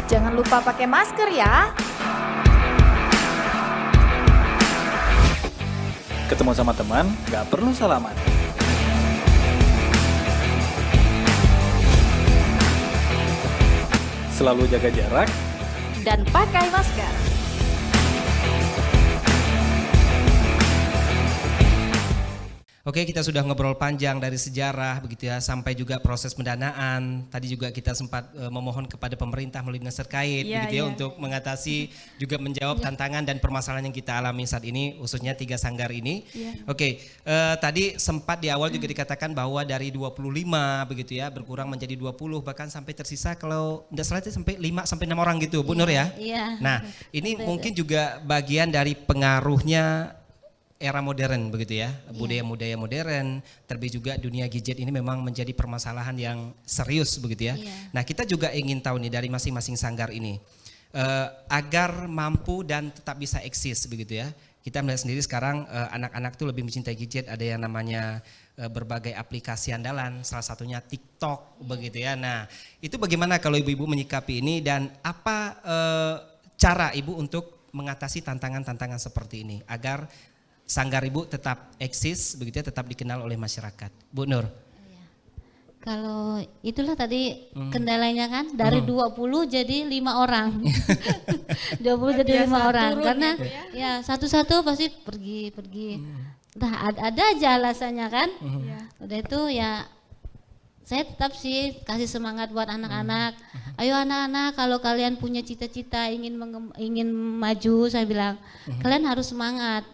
Jangan lupa pakai masker ya. Ketemu sama teman, nggak perlu salaman. Selalu jaga jarak Dan pakai masker. Oke, kita sudah ngobrol panjang dari sejarah begitu ya, sampai juga proses pendanaan. Tadi juga kita sempat memohon kepada pemerintah melalui dinas terkait begitu ya untuk mengatasi juga menjawab tantangan dan permasalahan yang kita alami saat ini, khususnya 3 sanggar ini. Oke, tadi sempat di awal juga dikatakan bahwa dari 25 begitu ya berkurang menjadi 20, bahkan sampai tersisa kalau tidak salah itu sampai 5 sampai 6 orang gitu, Bu Nur ya. Iya. Nah, ini mungkin juga bagian dari pengaruhnya era modern begitu ya, budaya-budaya modern, terlebih juga dunia gadget ini memang menjadi permasalahan yang serius begitu ya. Nah, kita juga ingin tahu nih dari masing-masing sanggar ini, agar mampu dan tetap bisa eksis begitu ya. Kita melihat sendiri sekarang anak-anak tuh lebih mencintai gadget, ada yang namanya berbagai aplikasi andalan, salah satunya TikTok begitu ya. Nah, itu bagaimana kalau ibu-ibu menyikapi ini dan apa cara ibu untuk mengatasi tantangan-tantangan seperti ini agar sanggar ibu tetap eksis begitu ya, tetap dikenal oleh masyarakat. Bu Nur. Kalau itulah tadi kendalanya kan dari 20 jadi 5 orang. 20 jadi 5 orang karena ya satu-satu pasti pergi. Nah, ada aja alasannya kan. Udah itu ya saya tetap sih kasih semangat buat anak-anak. Ayo anak-anak, kalau kalian punya cita-cita ingin maju, saya bilang kalian harus semangat.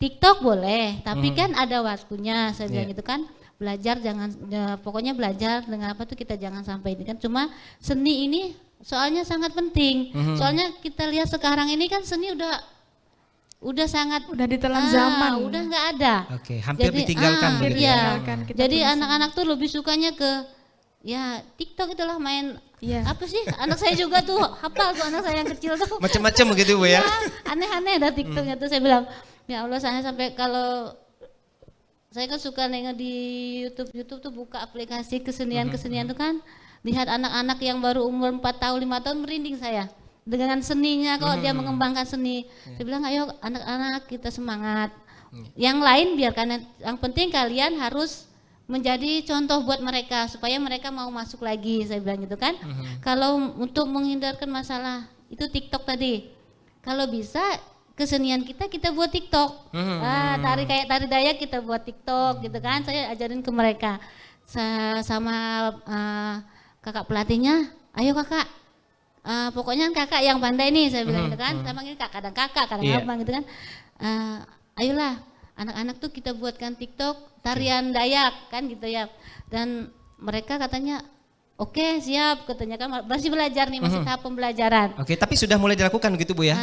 TikTok boleh, tapi kan ada waktunya. Saya bilang gitu kan, belajar jangan, pokoknya belajar dengan apa tuh kita jangan sampai ini kan. Cuma seni ini soalnya sangat penting. Soalnya kita lihat sekarang ini kan seni udah sangat ditelan zaman, udah nggak ada. Oke, hampir ditinggalkan begitu ya. Jadi anak-anak tuh lebih sukanya ke ya TikTok itulah main. Apa sih anak saya juga tuh hafal tuh, anak saya yang kecil tuh macam-macam begitu Bu ya. Aneh-aneh dah TikToknya tuh. Saya bilang ya Allah, saya sampai kalau saya kan suka nengok di YouTube tuh buka aplikasi kesenian tuh kan, lihat anak-anak yang baru umur 4 tahun 5 tahun merinding saya dengan seninya kalau dia mengembangkan seni. Saya bilang ayo anak-anak kita semangat. Yang lain biarkan, yang penting kalian harus menjadi contoh buat mereka supaya mereka mau masuk lagi, saya bilang gitu kan. Kalau untuk menghindarkan masalah itu TikTok tadi, kalau bisa kesenian kita buat TikTok. Kayak tari Dayak kita buat TikTok gitu kan. Saya ajarin ke mereka sama kakak pelatihnya, ayo kakak, pokoknya kakak yang pandai nih, saya bilang gitu kan. Saya panggil kakak dan kakak, kadang abang gitu kan. Ayolah anak-anak tuh kita buatkan TikTok tarian Dayak kan gitu ya. Dan mereka katanya oke, siap katanya kan, masih belajar nih, masih tahap pembelajaran. Oke, tapi sudah mulai dilakukan gitu Bu ya?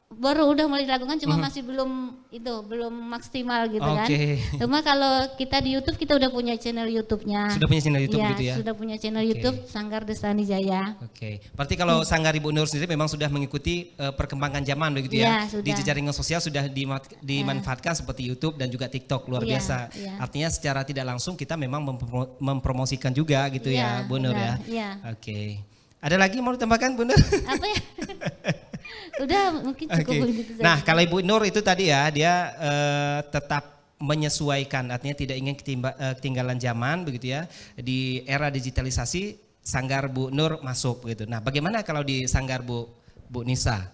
Baru udah mulai dilakukan, cuma masih belum maksimal gitu kan. Cuma kalau kita di YouTube kita udah punya channel YouTube-nya. Sudah punya channel YouTube gitu ya? Sudah punya channel YouTube Sanggar Destani Jaya. Oke, berarti kalau Sanggar Ibu Nur sendiri memang sudah mengikuti perkembangan zaman begitu ya? Sudah. Di jejaring sosial sudah dimanfaatkan seperti YouTube dan juga TikTok, luar biasa. Artinya secara tidak langsung kita memang mempromosikan juga gitu ya Bu Nur ya? Oke. Ada lagi mau ditambahkan Bu Nur? Apa ya? Udah mungkin cukup begitu saja. Nah, kalau Ibu Nur itu tadi ya, dia tetap menyesuaikan, artinya tidak ingin ketinggalan zaman begitu ya. Di era digitalisasi, Sanggar Bu Nur masuk gitu. Nah, bagaimana kalau di Sanggar Bu Nisa?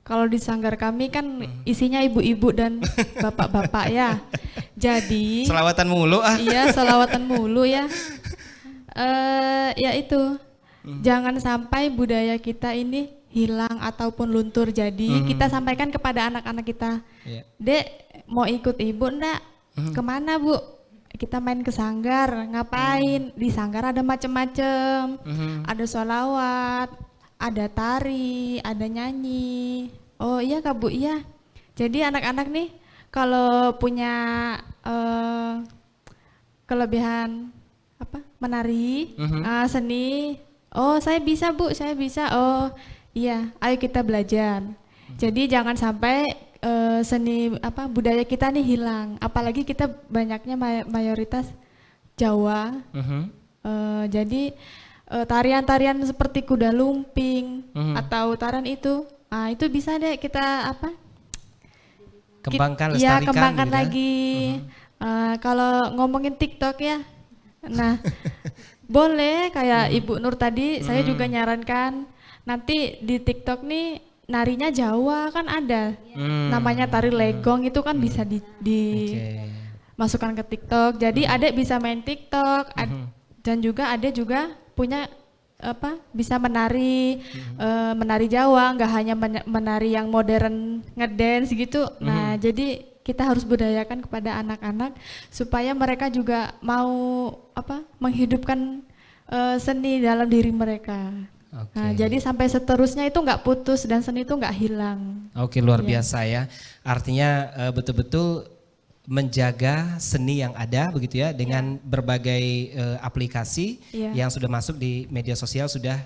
Kalau di sanggar kami kan isinya ibu-ibu dan bapak-bapak ya. Jadi selawatan mulu ah. Iya, selawatan mulu ya. Ya itu. Jangan sampai budaya kita ini hilang ataupun luntur. Jadi kita sampaikan kepada anak-anak kita, Dek mau ikut ibu enggak? Kemana Bu? Kita main ke sanggar, ngapain? Di sanggar ada macem-macem, ada sholawat, ada tari, ada nyanyi. Oh iya Kak Bu, iya. Jadi anak-anak nih kalau punya kelebihan apa? Menari, seni. Oh saya bisa Bu, saya bisa. Oh iya, ayo kita belajar. Jadi jangan sampai seni apa budaya kita nih hilang. Apalagi kita banyaknya mayoritas Jawa. Jadi tarian-tarian seperti kuda lumping atau tarian itu, itu bisa deh kita apa? Kembangkan, Iya, lestarikan. kembangkan gitu ya. lagi. Kalau ngomongin TikTok ya, nah boleh kayak Ibu Nur tadi, saya juga nyarankan nanti di TikTok nih narinya Jawa kan ada, namanya tari legong itu kan bisa dimasukkan ke TikTok. Jadi adek bisa main TikTok dan juga adek juga punya apa bisa menari menari Jawa, nggak hanya menari yang modern ngedance gitu. Nah jadi kita harus budayakan kepada anak-anak supaya mereka juga mau apa menghidupkan seni dalam diri mereka. Nah, jadi sampai seterusnya itu nggak putus dan seni itu nggak hilang. Oke, luar biasa ya. Artinya betul-betul menjaga seni yang ada begitu ya dengan berbagai aplikasi yang sudah masuk di media sosial sudah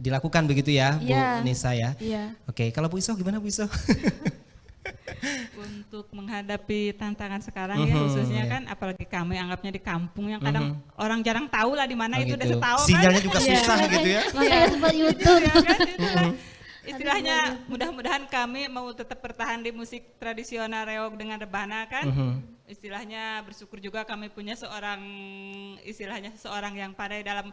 dilakukan begitu ya, Bu Nisa ya. Oke, kalau Bu Iso gimana Bu Iso? Untuk menghadapi tantangan sekarang ya khususnya kan apalagi kami anggapnya di kampung yang kadang orang jarang tahu lah di mana itu desa tahu kan. Sinyalnya juga susah gitu ya. Makanya sempat YouTube. Ya kan? Itulah. Istilahnya mudah-mudahan kami mau tetap bertahan di musik tradisional reog dengan rebana kan. Istilahnya bersyukur juga kami punya seorang yang pandai dalam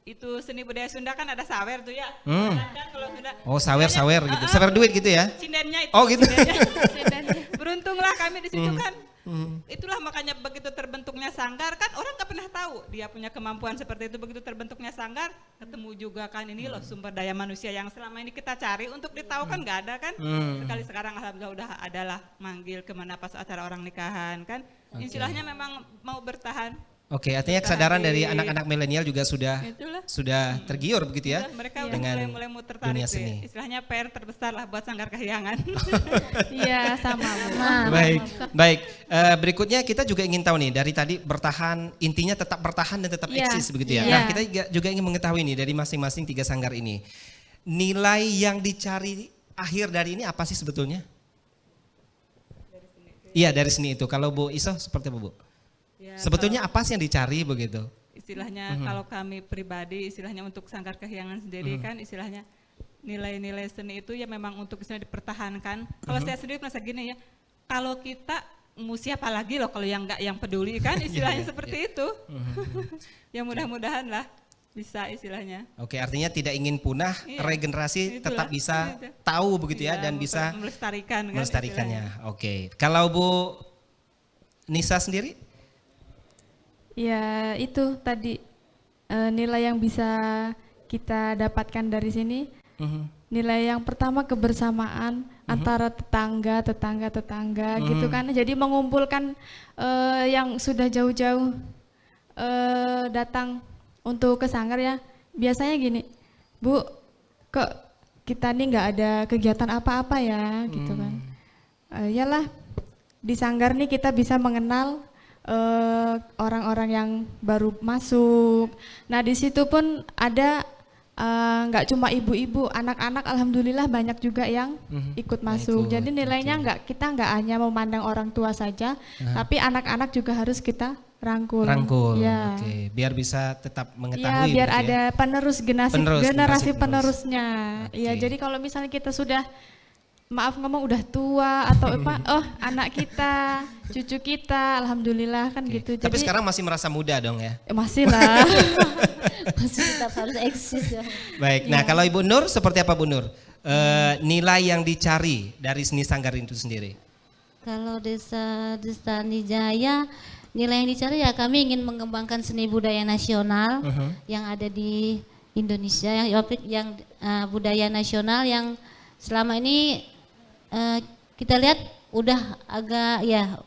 itu seni budaya Sunda kan ada sawer tuh ya. Kan kalau Sunda. Oh, sawer gitu. Sawer duit gitu ya. Sindennya itu. Oh, gitu. Beruntunglah kami di situ kan. Itulah makanya begitu terbentuknya sanggar kan orang gak pernah tahu dia punya kemampuan seperti itu. Begitu terbentuknya sanggar ketemu juga kan ini loh sumber daya manusia yang selama ini kita cari untuk ditahu kan gak ada kan. Sekali sekarang alhamdulillah udah adalah manggil kemana pas acara orang nikahan kan. Istilahnya memang mau bertahan. Oke, artinya kesadaran dari anak-anak milenial juga sudah tergiur begitu ya. Mereka dengan udah mulai mau tertarik dunia seni. Istilahnya PR terbesar lah buat Sanggar Kahyangan. Iya sama Bu. Baik. Berikutnya kita juga ingin tahu nih dari tadi bertahan, intinya tetap bertahan dan tetap eksis begitu ya. Nah kita juga ingin mengetahui nih dari masing-masing 3 sanggar ini. Nilai yang dicari akhir dari ini apa sih sebetulnya? Iya dari seni itu. Kalau Bu Iso seperti apa Bu? Ya, sebetulnya apa sih yang dicari begitu? Istilahnya kalau kami pribadi, istilahnya untuk Sanggar Kahyangan sendiri kan istilahnya nilai-nilai seni itu ya memang untuk istilahnya dipertahankan. Kalau saya sendiri merasa gini ya, kalau kita mau siapa lagi loh kalau yang nggak yang peduli kan istilahnya seperti itu. Ya mudah-mudahan lah bisa istilahnya. Oke, artinya tidak ingin punah, regenerasi tetap bisa tahu begitu ya dan bisa melestarikannya. Oke, kalau Bu Nisa sendiri? Ya itu tadi nilai yang bisa kita dapatkan dari sini. Nilai yang pertama kebersamaan antara tetangga gitu kan. Jadi mengumpulkan yang sudah jauh-jauh datang untuk ke sanggar ya. Biasanya gini, Bu, kok kita nih nggak ada kegiatan apa-apa ya gitu kan. Yalah di sanggar nih kita bisa mengenal orang-orang yang baru masuk. Nah di situ pun ada nggak cuma ibu-ibu, anak-anak alhamdulillah banyak juga yang ikut masuk. Jadi nilainya kita nggak hanya memandang orang tua saja, tapi anak-anak juga harus kita rangkul. Ya. Oke. Biar bisa tetap mengetahui. Ya, biar ada penerus generasi penerusnya. Iya, jadi kalau misalnya kita sudah maaf ngomong udah tua atau apa, oh anak kita, cucu kita, alhamdulillah kan gitu. Tapi jadi, sekarang masih merasa muda dong ya? Masih lah. Masih tetap harus eksis ya. Baik, nah kalau Ibu Nur seperti apa Bu Nur? Nilai yang dicari dari seni sanggar itu sendiri? Kalau desa Nijaya, nilai yang dicari ya kami ingin mengembangkan seni budaya nasional yang ada di Indonesia, yang budaya nasional yang selama ini kita lihat udah agak ya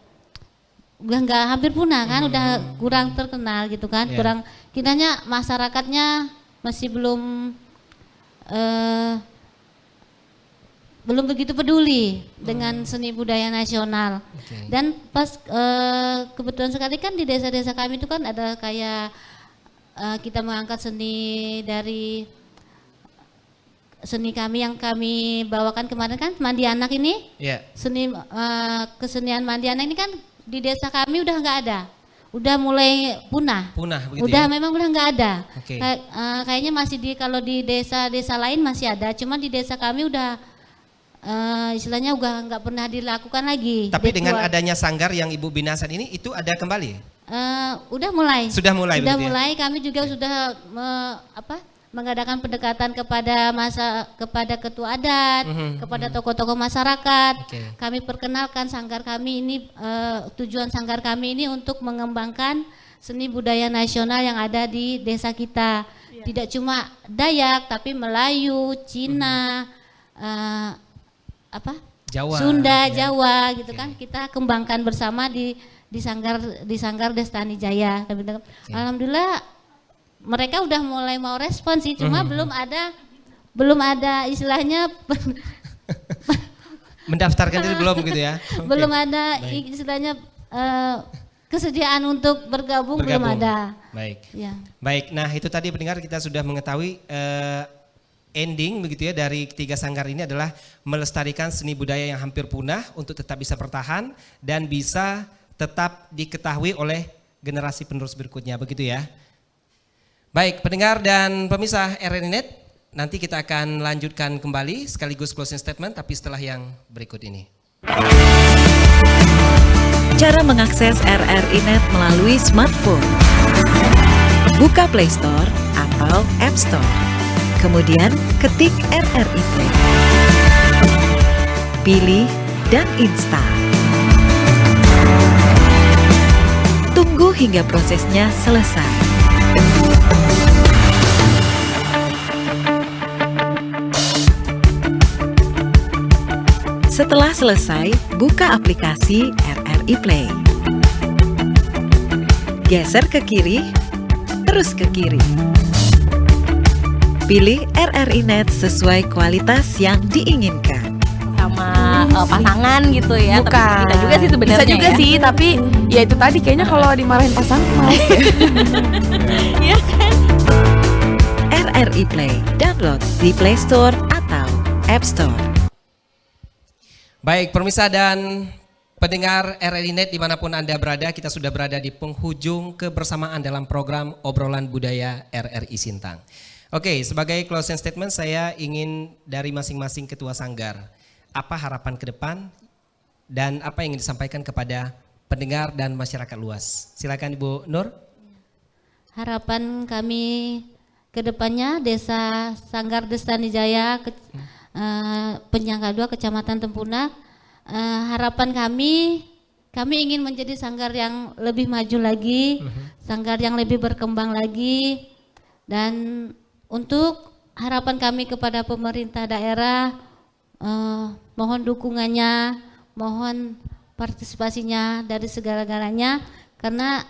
udah nggak hampir punah kan, udah kurang terkenal gitu kan, kurang kiranya masyarakatnya masih belum begitu peduli dengan seni budaya nasional. Dan pas kebetulan sekali kan di desa-desa kami itu kan ada kayak kita mengangkat seni dari seni kami yang kami bawakan kemarin kan mandi anak ini, seni kesenian mandi anak ini kan di desa kami udah nggak ada, udah mulai punah. Punah begitu Udah ya? memang udah nggak ada. Oke. Kayaknya masih kalau di desa-desa lain masih ada, cuma di desa kami udah istilahnya udah nggak pernah dilakukan lagi. Tapi dengan Detual. adanya sanggar yang Ibu binasan ini itu ada kembali? Udah mulai. Sudah mulai Sudah begitu ya? mulai. Kami juga sudah mengadakan pendekatan kepada ketua adat, kepada tokoh-tokoh masyarakat. Oke. Kami perkenalkan sanggar kami ini, tujuan sanggar kami ini untuk mengembangkan seni budaya nasional yang ada di desa kita. Tidak cuma Dayak, tapi Melayu, Cina, Jawa. Sunda, ya. Jawa, gitu kan. Kita kembangkan bersama di sanggar Destani Jaya. Alhamdulillah mereka udah mulai mau respon sih, cuma belum ada istilahnya Mendaftarkan diri belum gitu ya? belum Oke. ada Baik. istilahnya kesediaan untuk bergabung belum ada. Baik. Ya. Baik, nah itu tadi pendengar kita sudah mengetahui ending begitu ya dari ketiga sanggar ini adalah melestarikan seni budaya yang hampir punah untuk tetap bisa bertahan dan bisa tetap diketahui oleh generasi penerus berikutnya begitu ya. Baik, pendengar dan pemirsa RRI.net, nanti kita akan lanjutkan kembali sekaligus closing statement tapi setelah yang berikut ini. Cara mengakses RRI.net melalui smartphone. Buka Play Store atau App Store. Kemudian ketik RRI Play. Pilih dan install. Tunggu hingga prosesnya selesai. Setelah selesai, buka aplikasi RRI Play. Geser ke kiri, terus ke kiri. Pilih RRI.net sesuai kualitas yang diinginkan. Sama pasangan gitu ya. Bukan. Tapi kita juga sih sebenarnya. Bisa juga ya. sih, tapi ya itu tadi kayaknya kalau dimarahin pasangan males ya. Iya kan? RRI Play, download di Play Store atau App Store. Baik, pemirsa dan pendengar RRI.net dimanapun Anda berada, kita sudah berada di penghujung kebersamaan dalam program Obrolan Budaya RRI Sintang. Oke, sebagai closing statement saya ingin dari masing-masing ketua sanggar, apa harapan ke depan dan apa yang ingin disampaikan kepada pendengar dan masyarakat luas. Silakan Ibu Nur. Harapan kami ke depannya Desa Sanggar Destani Jaya, Penyangga 2 Kecamatan Tempuna, harapan kami ingin menjadi sanggar yang lebih maju lagi, sanggar yang lebih berkembang lagi, dan untuk harapan kami kepada pemerintah daerah, mohon dukungannya, mohon partisipasinya dari segala-galanya, karena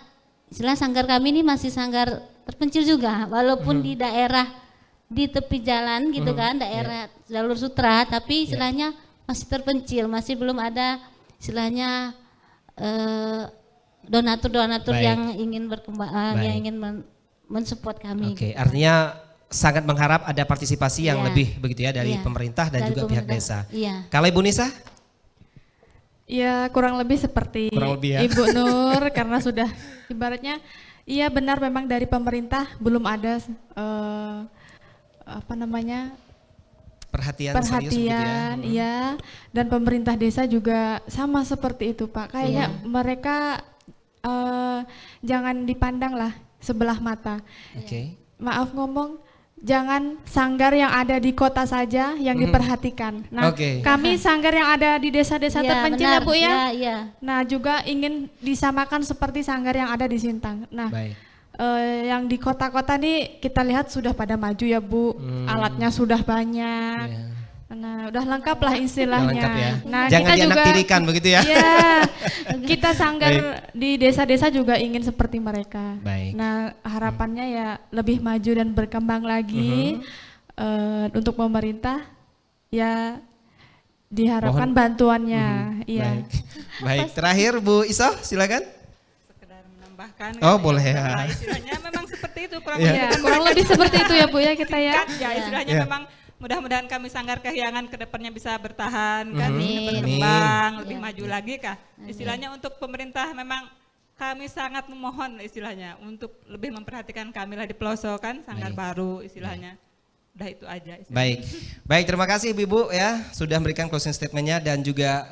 istilah sanggar kami ini masih sanggar terpencil juga, walaupun di daerah di tepi jalan gitu kan, daerah jalur sutra, tapi istilahnya masih terpencil, masih belum ada istilahnya donatur-donatur yang ingin berkembang, yang ingin mensupport kami. Oke, gitu. artinya sangat mengharap ada partisipasi yang Iya. lebih begitu ya dari Iya. pemerintah dan Dari juga pihak pemerintah. desa. Iya. Kalau Ibu Nisa? Ya kurang lebih seperti Kurang lebih ya. Ibu Nur karena sudah ibaratnya iya benar memang dari pemerintah belum ada Perhatian serius begitu ya. perhatian iya, dan pemerintah desa juga sama seperti itu Pak, kayaknya mereka jangan dipandang lah sebelah mata. Oke. Maaf ngomong, jangan sanggar yang ada di kota saja yang diperhatikan. Nah, Oke. kami sanggar yang ada di desa-desa Iya, terpencil benar. ya Bu ya. Iya, iya. Nah, juga ingin disamakan seperti sanggar yang ada di Sintang. Nah, Baik. yang di kota-kota nih kita lihat sudah pada maju ya Bu, alatnya sudah banyak. Iya. Nah, udah lengkap lah istilahnya. Lengkap ya. Nah, Jangan kita juga dianaktirikan begitu ya. Iya, kita sanggar di desa-desa juga ingin seperti mereka. Baik. Nah, harapannya ya lebih maju dan berkembang lagi. Untuk pemerintah ya diharapkan Mohon. bantuannya. Iya. Baik. Baik, terakhir Bu Iso silakan. Sekedar menambahkan. Oh, boleh ya. Nah, istilahnya memang seperti itu kurang Iya. lebih. Ya, kurang lebih seperti itu ya Bu ya kita ya. Singkat, ya istilahnya Iya. memang mudah-mudahan kami Sanggar Kahyangan ke depannya bisa bertahan kan, Amin. bisa berkembang, lebih Ya. maju lagi kah. Istilahnya untuk pemerintah memang kami sangat memohon istilahnya untuk lebih memperhatikan kami lah di pelosok kan, sanggar baru istilahnya. Udah itu aja. Baik, terima kasih Ibu-Ibu ya sudah memberikan closing statementnya dan juga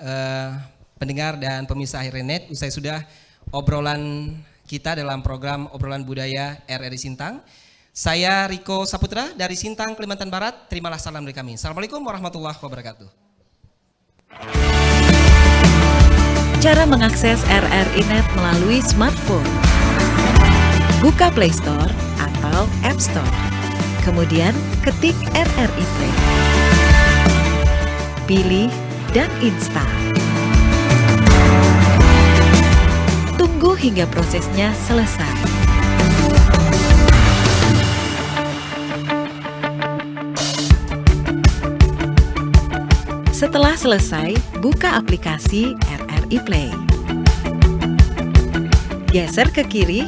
pendengar dan pemirsa RRI-NET. Usai sudah obrolan kita dalam program obrolan budaya RRI Sintang. Saya Riko Saputra dari Sintang, Kalimantan Barat. Terimalah salam dari kami. Assalamualaikum warahmatullahi wabarakatuh. Cara mengakses RRI-NET melalui smartphone. Buka Play Store atau App Store. Kemudian ketik RRI Play. Pilih dan install. Tunggu hingga prosesnya selesai. Setelah selesai, buka aplikasi RRI Play. Geser ke kiri,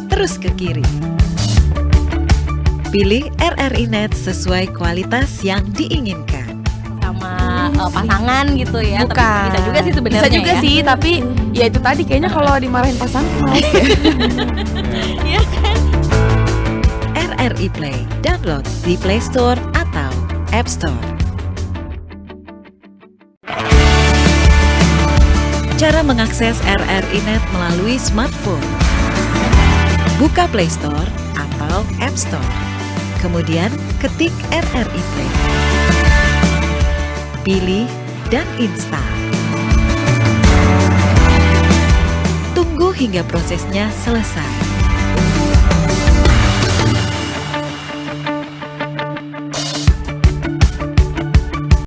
terus ke kiri. Pilih RRI-NET sesuai kualitas yang diinginkan. Sama pasangan gitu ya. Bukan. Tapi bisa juga sih sebenarnya. Bisa juga ya. sih, tapi ya itu tadi kayaknya kalau dimarahin pasangan males. Iya kan? RRI Play, download di Play Store atau App Store. Cara mengakses RRI-NET melalui smartphone. Buka Play Store atau App Store. Kemudian ketik RRI Play. Pilih dan install. Tunggu hingga prosesnya selesai.